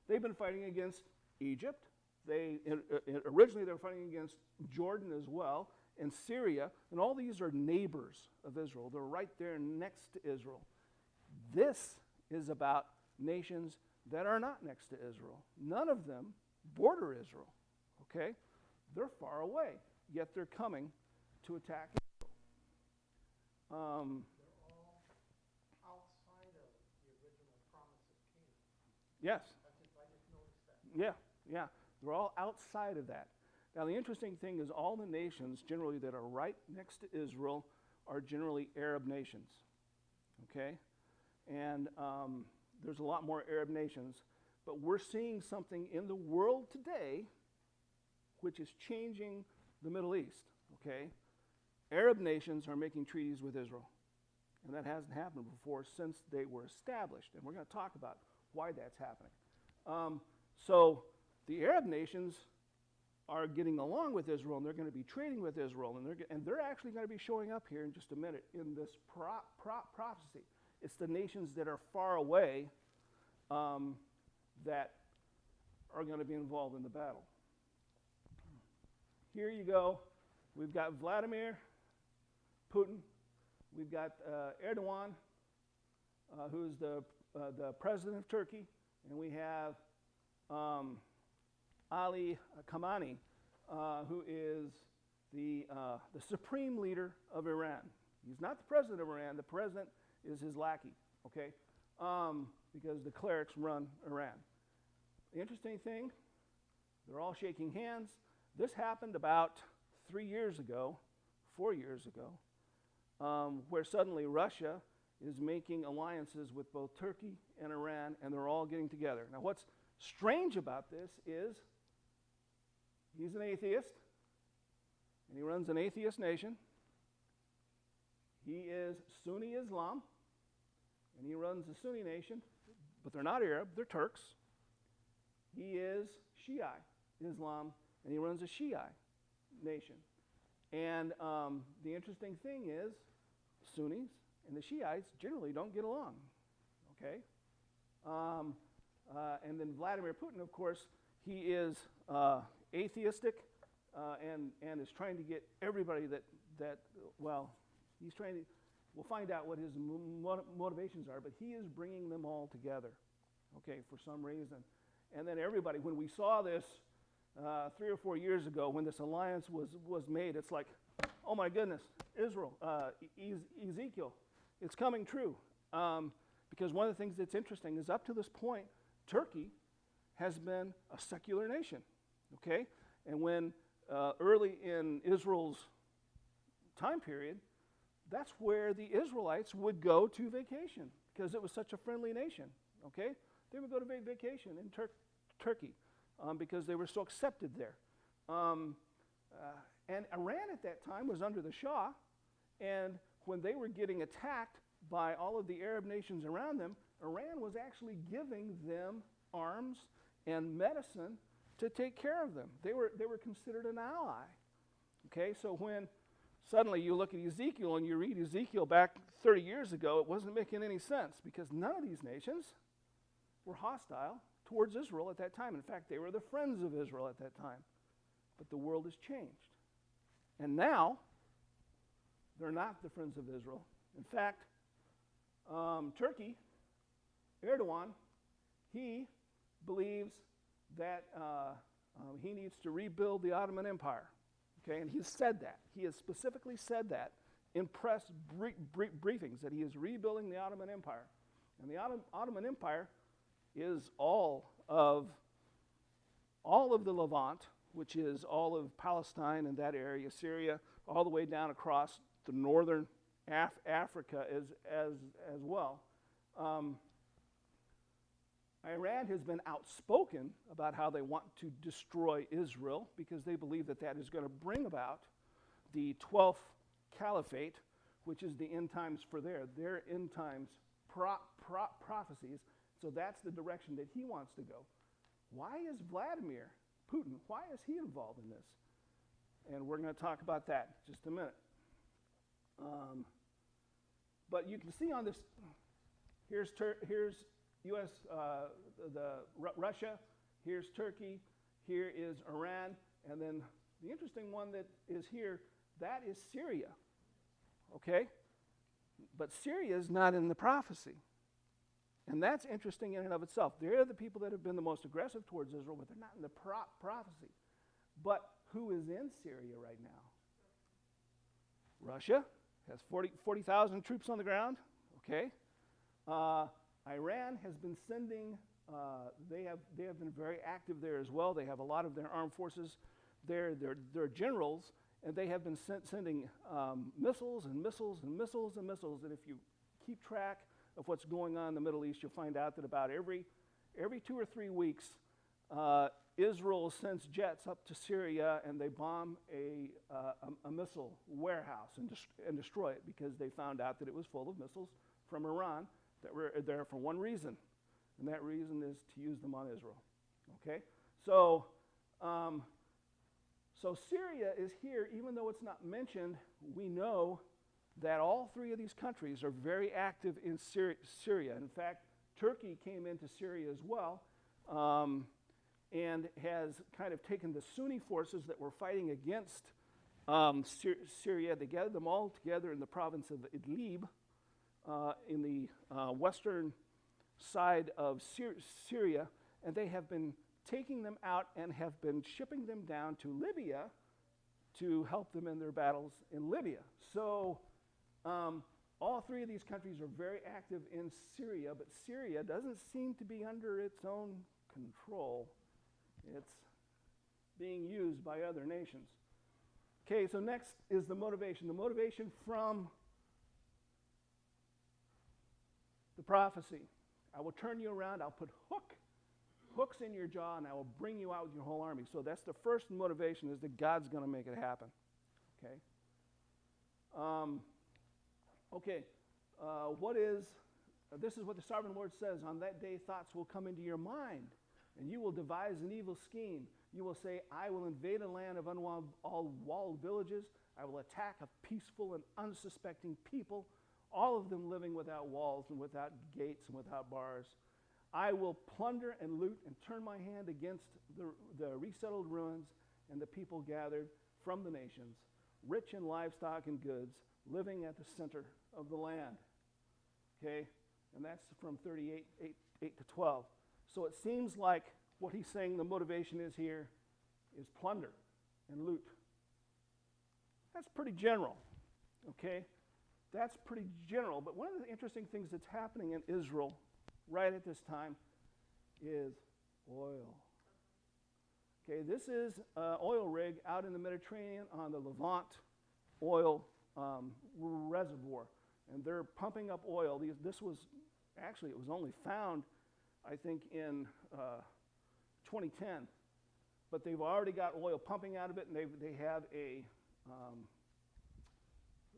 They've been fighting against Egypt. Originally they were fighting against Jordan as well, and Syria, and all these are neighbors of Israel. They're right there next to Israel. This is about nations that are not next to Israel. None of them border Israel. Okay? They're far away, yet they're coming to attack Israel. They're all outside of the original promise of Canaan. Yes. I just noticed that. Yeah. They're all outside of that. Now, the interesting thing is all the nations generally that are right next to Israel are generally Arab nations. Okay? And there's a lot more Arab nations. But we're seeing something in the world today which is changing the Middle East, okay? Arab nations are making treaties with Israel. And that hasn't happened before since they were established. And we're going to talk about why that's happening. So the Arab nations are getting along with Israel, and they're going to be trading with Israel, and they're actually going to be showing up here in just a minute in this prophecy. It's the nations that are far away that are going to be involved in the battle. Here you go. We've got Vladimir Putin. We've got Erdogan, who's the president of Turkey, and we have Ali Khamenei, who is the supreme leader of Iran. He's not the president of Iran. The president is his lackey, okay? Because the clerics run Iran. The interesting thing, they're all shaking hands. This happened about 3 years ago, 4 years ago, where suddenly Russia is making alliances with both Turkey and Iran, and they're all getting together. Now, what's strange about this is he's an atheist, and he runs an atheist nation. He is Sunni Islam, and he runs a Sunni nation, but they're not Arab, they're Turks. He is Shiite Islam, and he runs a Shiite nation. And the interesting thing is Sunnis and the Shiites generally don't get along, okay? And then Vladimir Putin, of course, he is atheistic and is trying to get everybody that he's trying to, we'll find out what his motivations are, but he is bringing them all together, okay, for some reason. And then everybody, when we saw this 3 or 4 years ago, when this alliance was made, it's like, oh my goodness, Israel, Ezekiel, it's coming true. Because one of the things that's interesting is up to this point, Turkey has been a secular nation, okay? And when early in Israel's time period, that's where the Israelites would go to vacation because it was such a friendly nation, okay? They would go to vacation in Turkey because they were so accepted there. And Iran at that time was under the Shah, and when they were getting attacked by all of the Arab nations around them, Iran was actually giving them arms and medicine to take care of them. They were considered an ally. Okay, so when suddenly you look at Ezekiel and you read Ezekiel back 30 years ago, it wasn't making any sense because none of these nations were hostile towards Israel at that time. In fact, they were the friends of Israel at that time. But the world has changed. And now, they're not the friends of Israel. In fact, Turkey, Erdogan, he believes that he needs to rebuild the Ottoman Empire. Okay, and he's said that. He has specifically said that in press briefings, that he is rebuilding the Ottoman Empire. And the Ottoman Empire is all of the Levant, which is all of Palestine and that area, Syria, all the way down across the northern Africa as well. Iran has been outspoken about how they want to destroy Israel because they believe that that is going to bring about the 12th caliphate, which is the end times for their end times prophecies. So that's the direction that he wants to go. Why is Vladimir Putin, why is he involved in this? And we're going to talk about that in just a minute. But you can see on this, here's U.S., Russia, here's Turkey, here is Iran, and then the interesting one that is here, that is Syria, okay? But Syria is not in the prophecy. And that's interesting in and of itself. They're the people that have been the most aggressive towards Israel, but they're not in the prophecy. But who is in Syria right now? Russia has 40,000 troops on the ground, okay? Iran has been sending, they have been very active there as well. They have a lot of their armed forces there. They're generals, and they have been sending missiles and missiles and missiles and missiles. And if you keep track of what's going on in the Middle East, you'll find out that about every 2 or 3 weeks, Israel sends jets up to Syria and they bomb a missile warehouse and destroy it because they found out that it was full of missiles from Iran that were there for one reason, and that reason is to use them on Israel. Okay, so Syria is here, even though it's not mentioned. We know that all three of these countries are very active in Syria. In fact, Turkey came into Syria as well, and has kind of taken the Sunni forces that were fighting against Syria. They gathered them all together in the province of Idlib, in the western side of Syria, and they have been taking them out and have been shipping them down to Libya to help them in their battles in Libya. So all three of these countries are very active in Syria, but Syria doesn't seem to be under its own control. It's being used by other nations. Okay, so next is the motivation. The motivation from the prophecy. I will turn you around, I'll put hooks in your jaw, and I will bring you out with your whole army. So that's the first motivation, is that God's going to make it happen. Okay? This is what the sovereign Lord says. On that day, thoughts will come into your mind, and you will devise an evil scheme. You will say, I will invade a land of unwalled villages. I will attack a peaceful and unsuspecting people, all of them living without walls and without gates and without bars. I will plunder and loot and turn my hand against the resettled ruins and the people gathered from the nations, rich in livestock and goods, living at the center of the land. Okay? And that's from 8 to 12. So it seems like what he's saying the motivation is here is plunder and loot. That's pretty general. Okay? That's pretty general. But one of the interesting things that's happening in Israel right at this time is oil. Okay, this is an oil rig out in the Mediterranean on the Levant oil reservoir, and they're pumping up oil. This was actually, it was only found, I think, in 2010, but they've already got oil pumping out of it, and they have a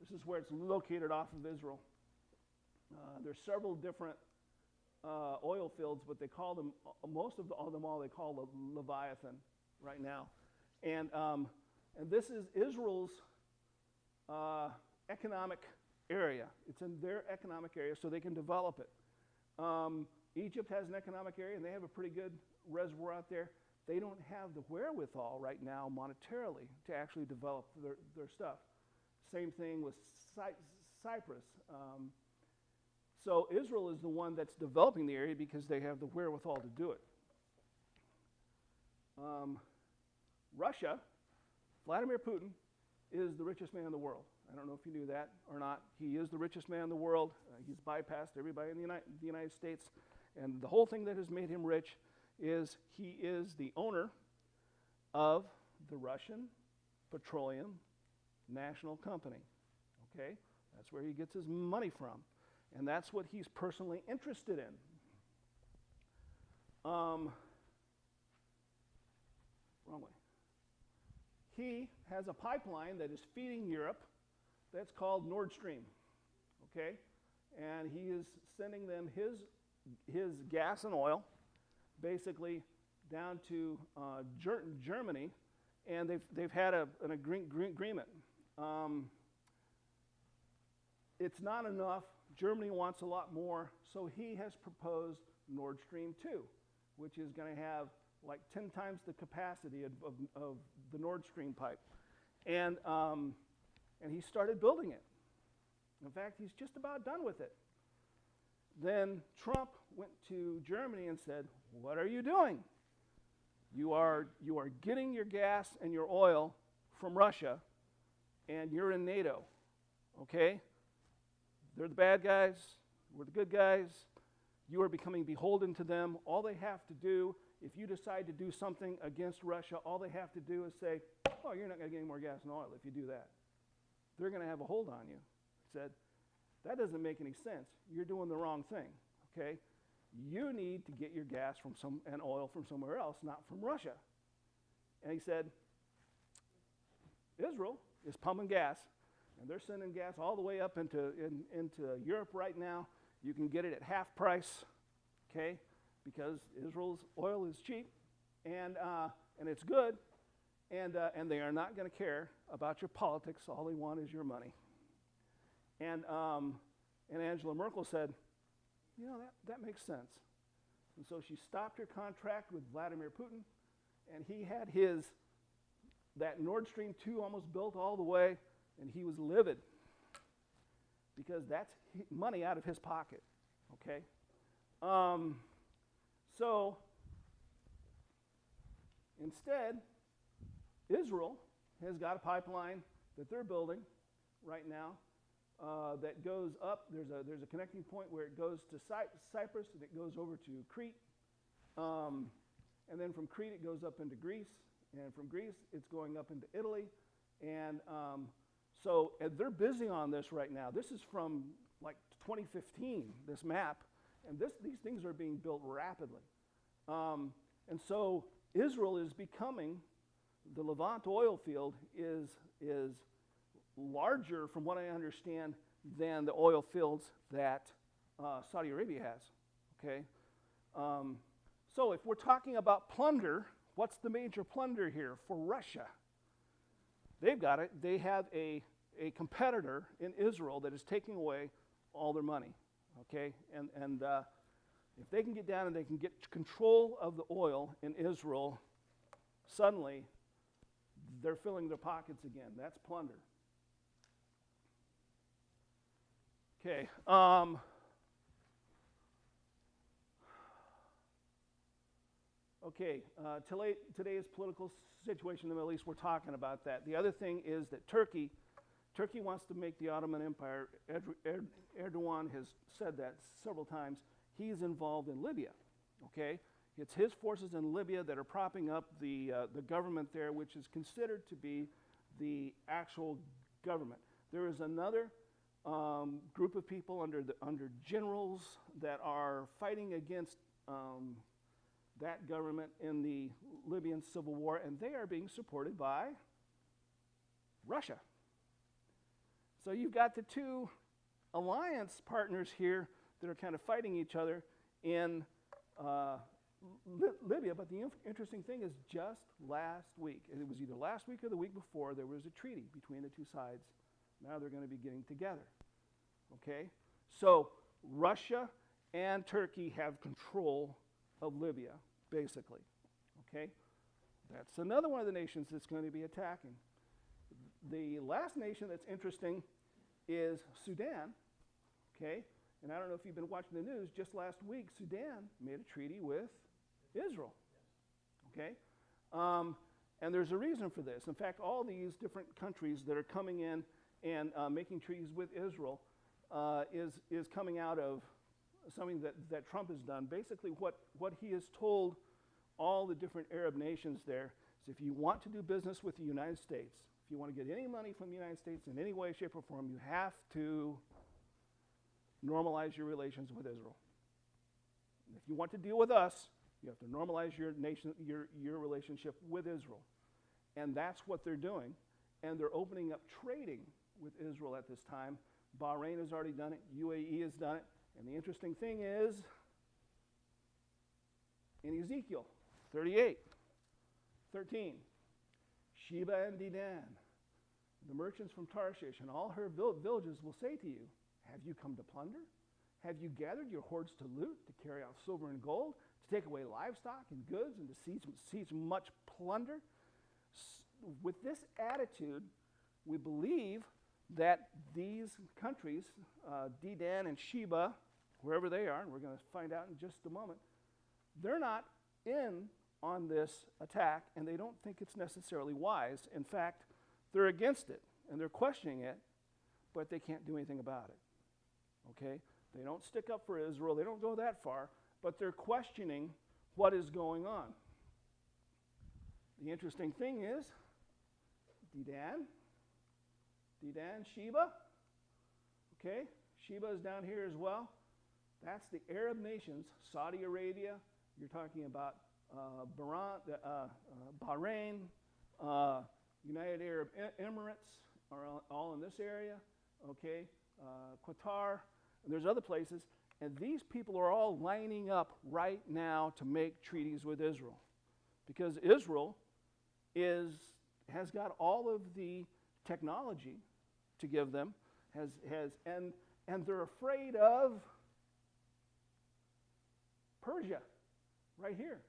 this is where it's located off of Israel. There's several different oil fields, but they call them, most of them all, they call the Leviathan right now. And this is Israel's economic area. It's in their economic area, so they can develop it. Egypt has an economic area, and they have a pretty good reservoir out there. They don't have the wherewithal right now monetarily to actually develop their stuff. Same thing with Cyprus. So Israel is the one that's developing the area because they have the wherewithal to do it. Russia, Vladimir Putin, is the richest man in the world. I don't know if you knew that or not. He is the richest man in the world. He's bypassed everybody in the United States. And the whole thing that has made him rich is he is the owner of the Russian Petroleum National Company. Okay? That's where he gets his money from. And that's what he's personally interested in. Wrong way. He has a pipeline that is feeding Europe that's called Nord Stream. Okay? And he is sending them his gas and oil basically down to Germany, and they've had an agreement. It's not enough. Germany wants a lot more, so he has proposed Nord Stream 2, which is going to have like 10 times the capacity of the Nord Stream pipe. And he started building it. In fact, he's just about done with it. Then Trump went to Germany and said, what are you doing? You are getting your gas and your oil from Russia, and you're in NATO, okay? They're the bad guys, we're the good guys. You are becoming beholden to them. All they have to do, if you decide to do something against Russia, all they have to do is say, oh, you're not going to get any more gas and oil if you do that. They're going to have a hold on you. He said, that doesn't make any sense. You're doing the wrong thing, okay? You need to get your gas and oil from somewhere else, not from Russia. And he said, Israel is pumping gas, and they're sending gas all the way up into Europe right now. You can get it at half price, okay, because Israel's oil is cheap, and it's good, and they are not going to care about your politics. All they want is your money. And Angela Merkel said, you know, that makes sense. And so she stopped her contract with Vladimir Putin, and he had that Nord Stream 2 almost built all the way, and he was livid because that's money out of his pocket, okay? So instead, Israel has got a pipeline that they're building right now that goes up. There's a connecting point where it goes to Cyprus, and it goes over to Crete. And then from Crete, it goes up into Greece. And from Greece, it's going up into Italy. And and they're busy on this right now. This is from like 2015, this map. And these things are being built rapidly. And so Israel is becoming, the Levant oil field is larger, from what I understand, than the oil fields that Saudi Arabia has, okay? So if we're talking about plunder, what's the major plunder here for Russia? They've got it. They have a competitor in Israel that is taking away all their money, okay? And if they can get down and they can get control of the oil in Israel, suddenly they're filling their pockets again. That's plunder. Okay. Today's political situation in the Middle East, we're talking about that. The other thing is that Turkey wants to make the Ottoman Empire. Erdogan has said that several times. He's involved in Libya, okay? It's his forces in Libya that are propping up the government there, which is considered to be the actual government. There is another group of people under generals that are fighting against that government in the Libyan civil war, and they are being supported by Russia. So you've got the two alliance partners here that are kind of fighting each other in Libya. But the interesting thing is, just last week, and it was either last week or the week before, there was a treaty between the two sides. Now they're going to be getting together. Okay? So Russia and Turkey have control of Libya, basically. Okay? That's another one of the nations that's going to be attacking. The last nation that's interesting is Sudan. Okay? And I don't know if you've been watching the news, just last week, Sudan made a treaty with Israel. Okay? And there's a reason for this. In fact, all these different countries that are coming in and making treaties with Israel is coming out of something that Trump has done. Basically, what he has told all the different Arab nations there is, if you want to do business with the United States, if you want to get any money from the United States in any way, shape, or form, you have to normalize your relations with Israel. And if you want to deal with us, you have to normalize your relationship with Israel. And that's what they're doing. And they're opening up trading with Israel at this time. Bahrain has already done it. UAE has done it. And the interesting thing is, in Ezekiel 38:13, Sheba and Dedan, the merchants from Tarshish and all her villages will say to you, have you come to plunder? Have you gathered your hoards to loot, to carry out silver and gold, to take away livestock and goods, and to seize much plunder? With this attitude, we believe that these countries, Dedan and Sheba, wherever they are, and we're going to find out in just a moment, they're not in on this attack, and they don't think it's necessarily wise. In fact, they're against it, and they're questioning it, but they can't do anything about it. Okay? They don't stick up for Israel. They don't go that far, but they're questioning what is going on. The interesting thing is, Dedan, Sheba, okay? Sheba is down here as well. That's the Arab nations, Saudi Arabia. You're talking about Bahrain, United Arab Emirates are all in this area, okay? Qatar, and there's other places. And these people are all lining up right now to make treaties with Israel, because Israel has got all of the technology to give them, and they're afraid of Persia, right here.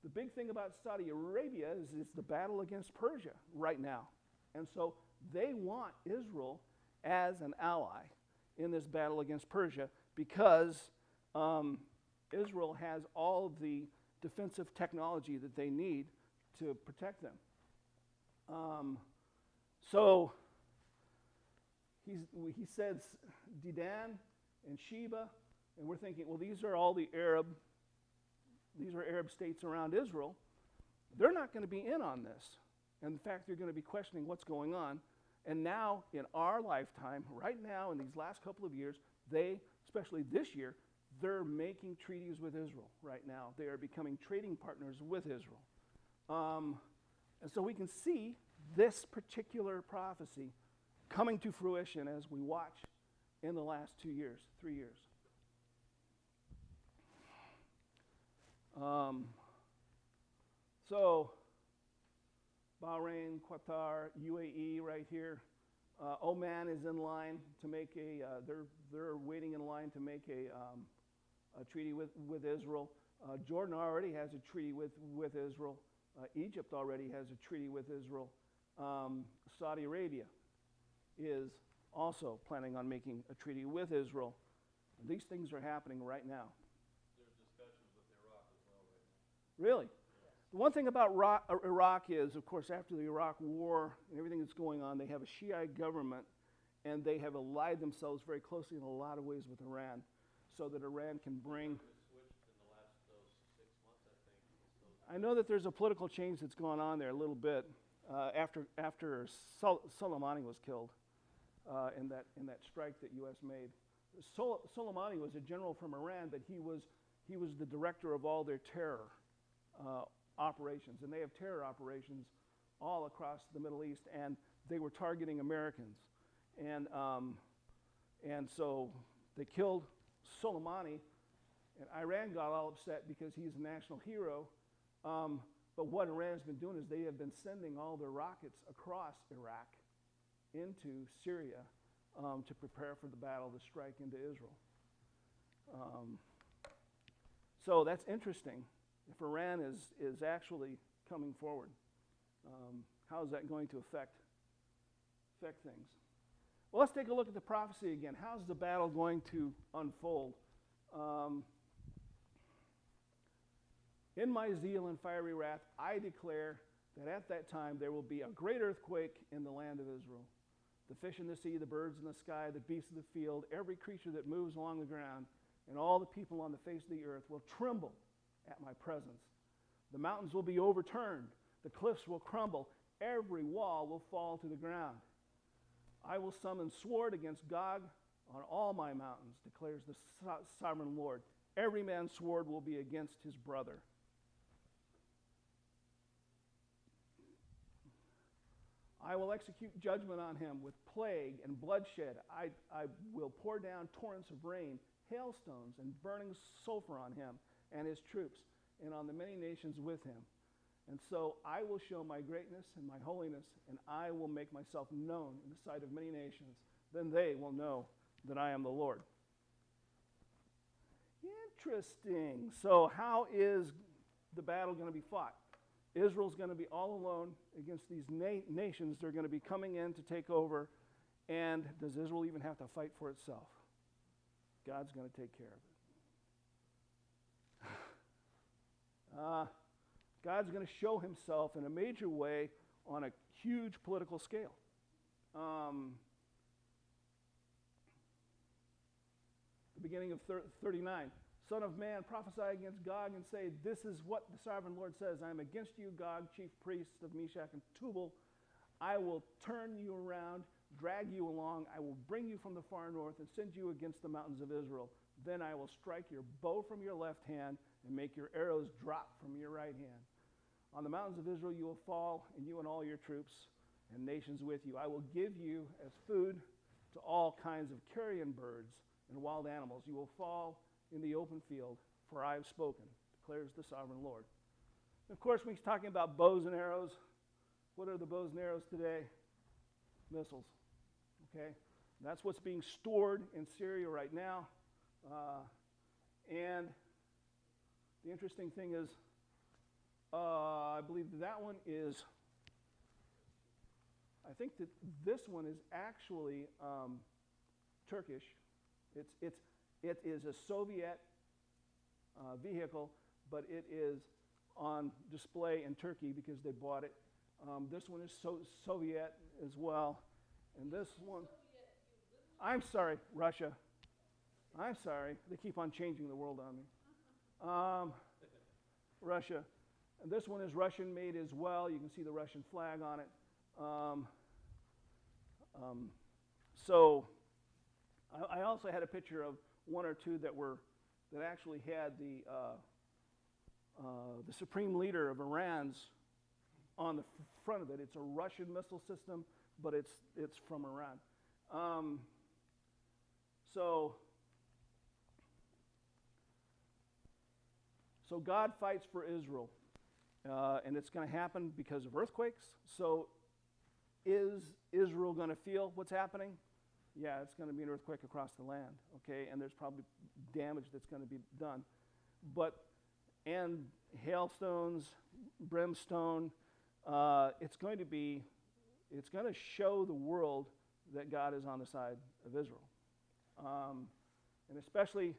The big thing about Saudi Arabia is it's the battle against Persia right now. And so they want Israel as an ally in this battle against Persia because Israel has all the defensive technology that they need to protect them. So he says Dedan and Sheba, and we're thinking, well, these are all the Arab states around Israel. They're not going to be in on this. And in fact, they're going to be questioning what's going on. And now, in our lifetime, right now, in these last couple of years, they, especially this year, they're making treaties with Israel right now. They are becoming trading partners with Israel. And so we can see this particular prophecy coming to fruition as we watch in the last 2 years, 3 years. So Bahrain, Qatar, UAE right here. Oman is in line to make they're waiting in line to make a treaty with Israel. Jordan already has a treaty with Israel. Egypt already has a treaty with Israel. Saudi Arabia is also planning on making a treaty with Israel. These things are happening right now. There's discussions with Iraq as well right now. Really? The one thing about Iraq is, of course, after the Iraq War and everything that's going on, they have a Shiite government, and they have allied themselves very closely in a lot of ways with Iran, so that Iran can bring... It's switched in the last 6 months, I think. I know that there's a political change that's gone on there a little bit after Soleimani was killed in that strike that U.S. made. Soleimani was a general from Iran, but he was the director of all their terror operations, and they have terror operations all across the Middle East, and they were targeting Americans, and so they killed Soleimani, and Iran got all upset because he's a national hero. But what Iran's been doing is they have been sending all their rockets across Iraq into Syria to prepare for the battle to strike into Israel. So that's interesting. If Iran is actually coming forward, how is that going to affect things? Well, let's take a look at the prophecy again. How's the battle going to unfold? In my zeal and fiery wrath, I declare that at that time there will be a great earthquake in the land of Israel. The fish in the sea, the birds in the sky, the beasts of the field, every creature that moves along the ground, and all the people on the face of the earth will tremble at my presence. The mountains will be overturned. The cliffs will crumble. Every wall will fall to the ground. I will summon sword against Gog on all my mountains, declares the sovereign Lord. Every man's sword will be against his brother. I will execute judgment on him with plague and bloodshed. I will pour down torrents of rain, hailstones, and burning sulfur on him and his troops, and on the many nations with him. And so I will show my greatness and my holiness, and I will make myself known in the sight of many nations. Then they will know that I am the Lord. Interesting. So how is the battle going to be fought? Israel's going to be all alone against these nations. They're going to be coming in to take over. And does Israel even have to fight for itself? God's going to take care of it. God's going to show himself in a major way on a huge political scale. The beginning of 39. Son of man, prophesy against Gog and say, this is what the sovereign Lord says. I am against you, Gog, chief priest of Meshach and Tubal. I will turn you around, drag you along. I will bring you from the far north and send you against the mountains of Israel. Then I will strike your bow from your left hand and make your arrows drop from your right hand. On the mountains of Israel you will fall, and you and all your troops and nations with you. I will give you as food to all kinds of carrion birds and wild animals. You will fall in the open field, for I have spoken, declares the sovereign Lord. And of course, when he's talking about bows and arrows, what are the bows and arrows today? Missiles. Okay? That's what's being stored in Syria right now. And the interesting thing is, I believe that one is, I think that this one is actually Turkish. It is a Soviet vehicle, but it is on display in Turkey because they bought it. This one is Soviet as well. And this one, I'm sorry, Russia. I'm sorry. They keep on changing the world on me. Russia. And this one is Russian made as well. You can see the Russian flag on it. So I also had a picture of one or two that actually had the supreme leader of Iran's on the front of it. It's a Russian missile system, but it's from Iran. So God fights for Israel, and it's going to happen because of earthquakes. So is Israel going to feel what's happening? Yeah, it's going to be an earthquake across the land, okay? And there's probably damage that's going to be done. And hailstones, brimstone, it's going to show the world that God is on the side of Israel. And especially,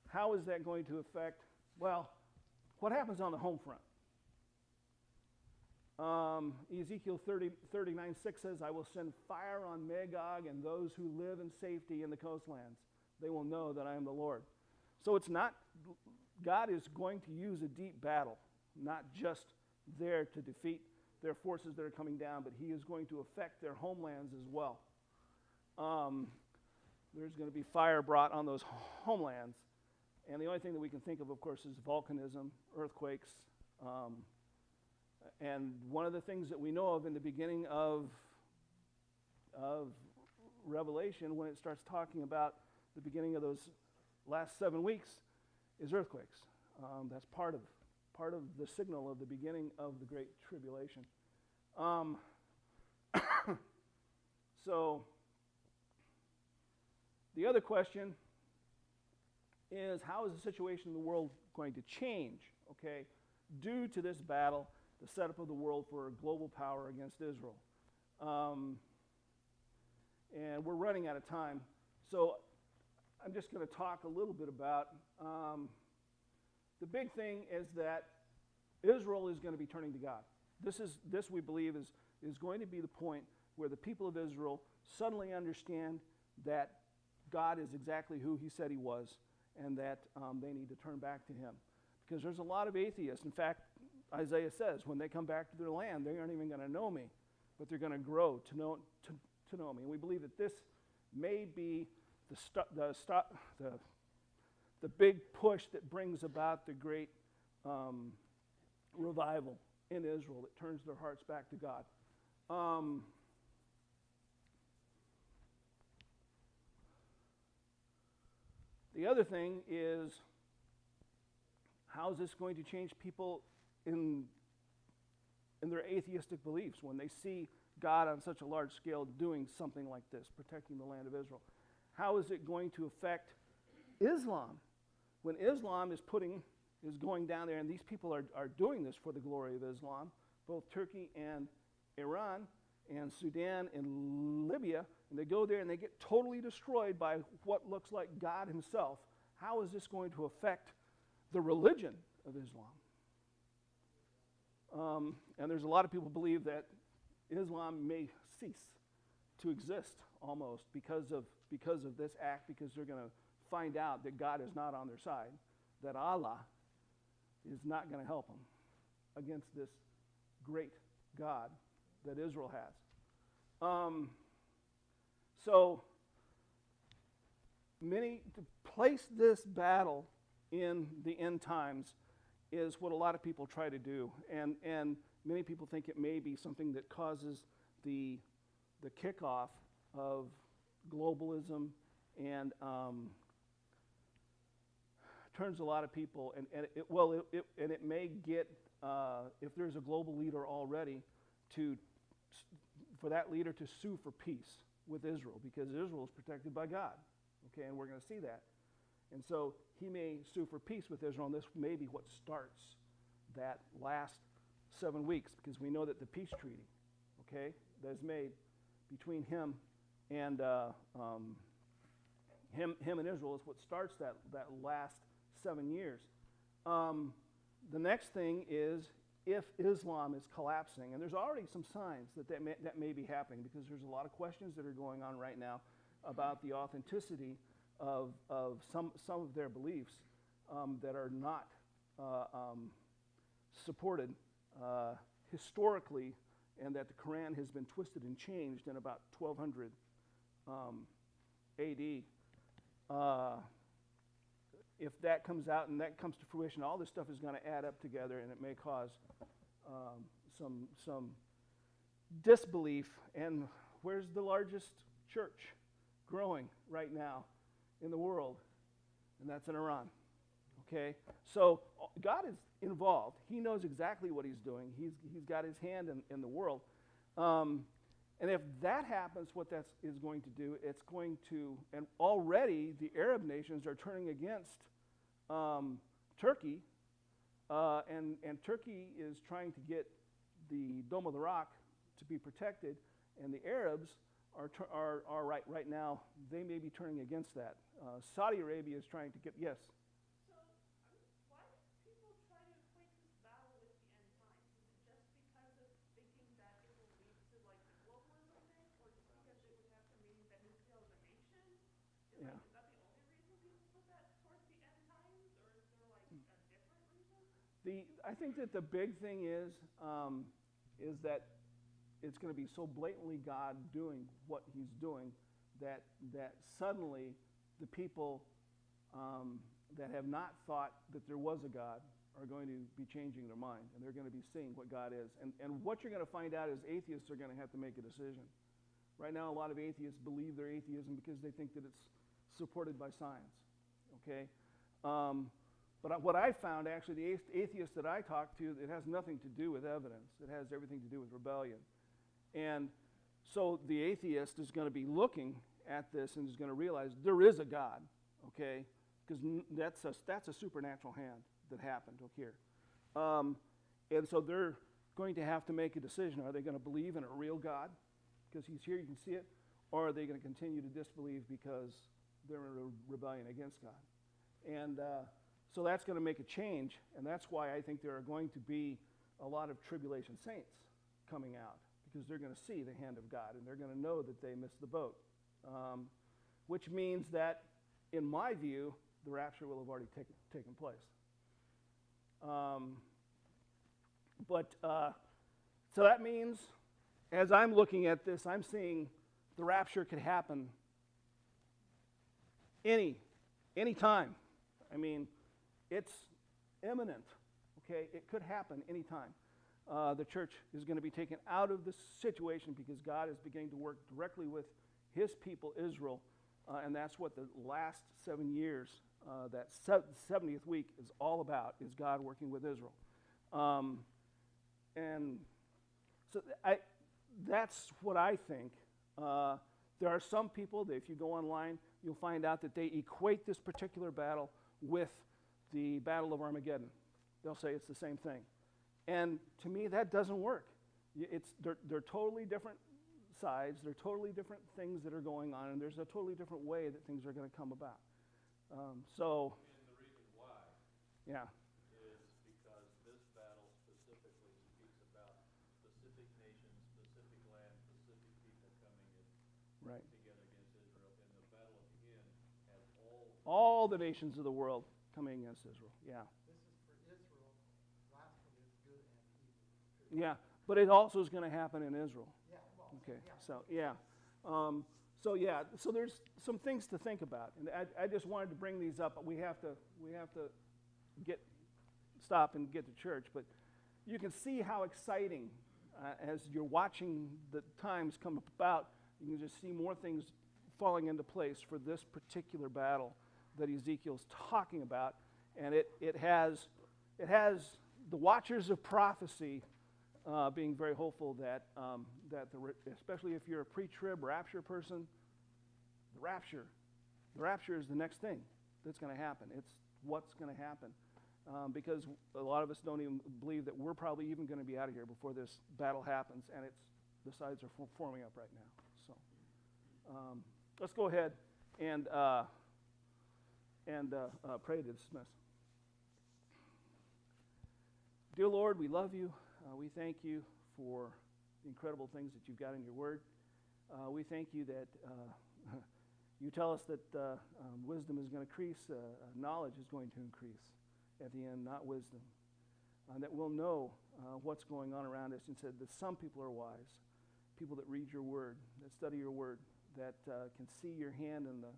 how is that going to affect, well, what happens on the home front? Ezekiel 39:6 says, I will send fire on Magog and those who live in safety in the coastlands. They will know that I am the Lord. So it's not, God is going to use a deep battle, not just there to defeat their forces that are coming down, but he is going to affect their homelands as well. There's going to be fire brought on those homelands. And the only thing that we can think of course, is volcanism, earthquakes. And one of the things that we know of in the beginning of Revelation, when it starts talking about the beginning of those last 7 weeks, is earthquakes. That's part of the signal of the beginning of the Great Tribulation. So the other question is, how is the situation in the world going to change, okay, due to this battle, the setup of the world for a global power against Israel? And we're running out of time, so I'm just going to talk a little bit about the big thing is that Israel is going to be turning to God. This we believe is going to be the point where the people of Israel suddenly understand that God is exactly who he said he was, and that they need to turn back to him. Because there's a lot of atheists. In fact, Isaiah says, when they come back to their land, they aren't even going to know me, but they're going to grow to know me. And we believe that this may be the big push that brings about the great revival in Israel that turns their hearts back to God. The other thing is, how is this going to change people in their atheistic beliefs when they see God on such a large scale doing something like this, protecting the land of Israel? How is it going to affect Islam? When Islam is going down there, and these people are doing this for the glory of Islam, both Turkey and Iran and Sudan and Libya, and they go there and they get totally destroyed by what looks like God himself. How is this going to affect the religion of Islam? And there's a lot of people who believe that Islam may cease to exist almost because of this act, because they're going to find out that God is not on their side, that Allah is not going to help them against this great God that Israel has. So to place this battle in the end times is what a lot of people try to do, and many people think it may be something that causes the kickoff of globalism and turns a lot of people, and it may get, if there's a global leader already, for that leader to sue for peace. with Israel because Israel is protected by God. Okay, and we're going to see that. And so he may sue for peace with Israel, and this may be what starts that last 7 weeks, because we know that the peace treaty, okay, that is made between him and him and Israel is what starts that last 7 years. The next thing is if Islam is collapsing, and there's already some signs that may be happening, because there's a lot of questions that are going on right now about the authenticity of some of their beliefs that are not supported historically, and that the Quran has been twisted and changed in about 1200 AD. If that comes out and that comes to fruition, all this stuff is going to add up together, and it may cause some disbelief. And where's the largest church growing right now in the world? And that's in Iran. Okay? So God is involved. He knows exactly what he's doing. He's got his hand in the world. And if that happens, what that is going to do, it's going to, and already the Arab nations are turning against Turkey, and Turkey is trying to get the Dome of the Rock to be protected, and the Arabs are right now, they may be turning against that. Saudi Arabia is trying to get, yes? So, why do people try to equate this battle with the end times? Is it just because of thinking that it will lead to like the globalism thing, or just because it would have to mean that Israel is a nation? Yeah. Is that the only reason people put that towards the end times, or is there like a different reason? I think that the big thing is that it's going to be so blatantly God doing what he's doing that suddenly the people that have not thought that there was a God are going to be changing their mind, and they're going to be seeing what God is. And what you're going to find out is atheists are going to have to make a decision. Right now, a lot of atheists believe their atheism because they think that it's supported by science. Okay? But what I found, actually, the atheists that I talked to, it has nothing to do with evidence. It has everything to do with rebellion. And so the atheist is going to be looking at this and is going to realize there is a God, okay? Because that's a supernatural hand that happened here. And so they're going to have to make a decision. Are they going to believe in a real God because he's here, you can see it, or are they going to continue to disbelieve because they're in a rebellion against God? And so that's going to make a change, and that's why I think there are going to be a lot of tribulation saints coming out, because they're going to see the hand of God, and they're going to know that they missed the boat, which means that, in my view, the rapture will have already taken place. So that means, as I'm looking at this, I'm seeing the rapture could happen any time. I mean, it's imminent, okay? It could happen any time. The church is going to be taken out of this situation because God is beginning to work directly with his people, Israel, and that's what the last 7 years, that 70th week is all about, is God working with Israel. And so that's what I think. There are some people that if you go online, you'll find out that they equate this particular battle with the Battle of Armageddon. They'll say it's the same thing. And to me, that doesn't work. They're totally different sides. They're totally different things that are going on, and there's a totally different way that things are going to come about. And the reason why Yeah. is because this battle specifically speaks about specific nations, specific land, specific people coming in Right. together against Israel. And the battle at the end has All the nations of the world coming against Israel. Yeah. This is for Israel. Last one is good and evil. Yeah. But it also is going to happen in Israel. Yeah, well, Okay. yeah. So there's some things to think about, and I just wanted to bring these up. We have to stop and get to church, but you can see how exciting as you're watching the times come about. You can just see more things falling into place for this particular battle that Ezekiel's talking about, and it has the watchers of prophecy being very hopeful that especially if you're a pre-trib rapture person, the rapture is the next thing that's going to happen. It's what's going to happen. Because a lot of us don't even believe that we're probably even going to be out of here before this battle happens, and the sides are forming up right now. So let's go ahead and pray to dismiss. Dear Lord, we love you. We thank you for the incredible things that you've got in your word. We thank you that you tell us that wisdom is going to increase, knowledge is going to increase at the end, not wisdom. That we'll know what's going on around us, and said that some people are wise, people that read your word, that study your word, that can see your hand in the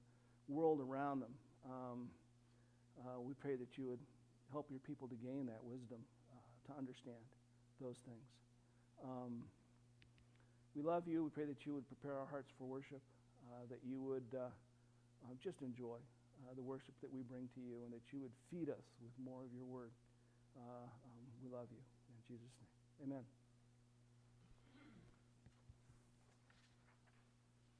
world around them. We pray that you would help your people to gain that wisdom, to understand those things. We love you. We pray that you would prepare our hearts for worship, that you would just enjoy the worship that we bring to you, and that you would feed us with more of your word. We love you. In Jesus' name, amen.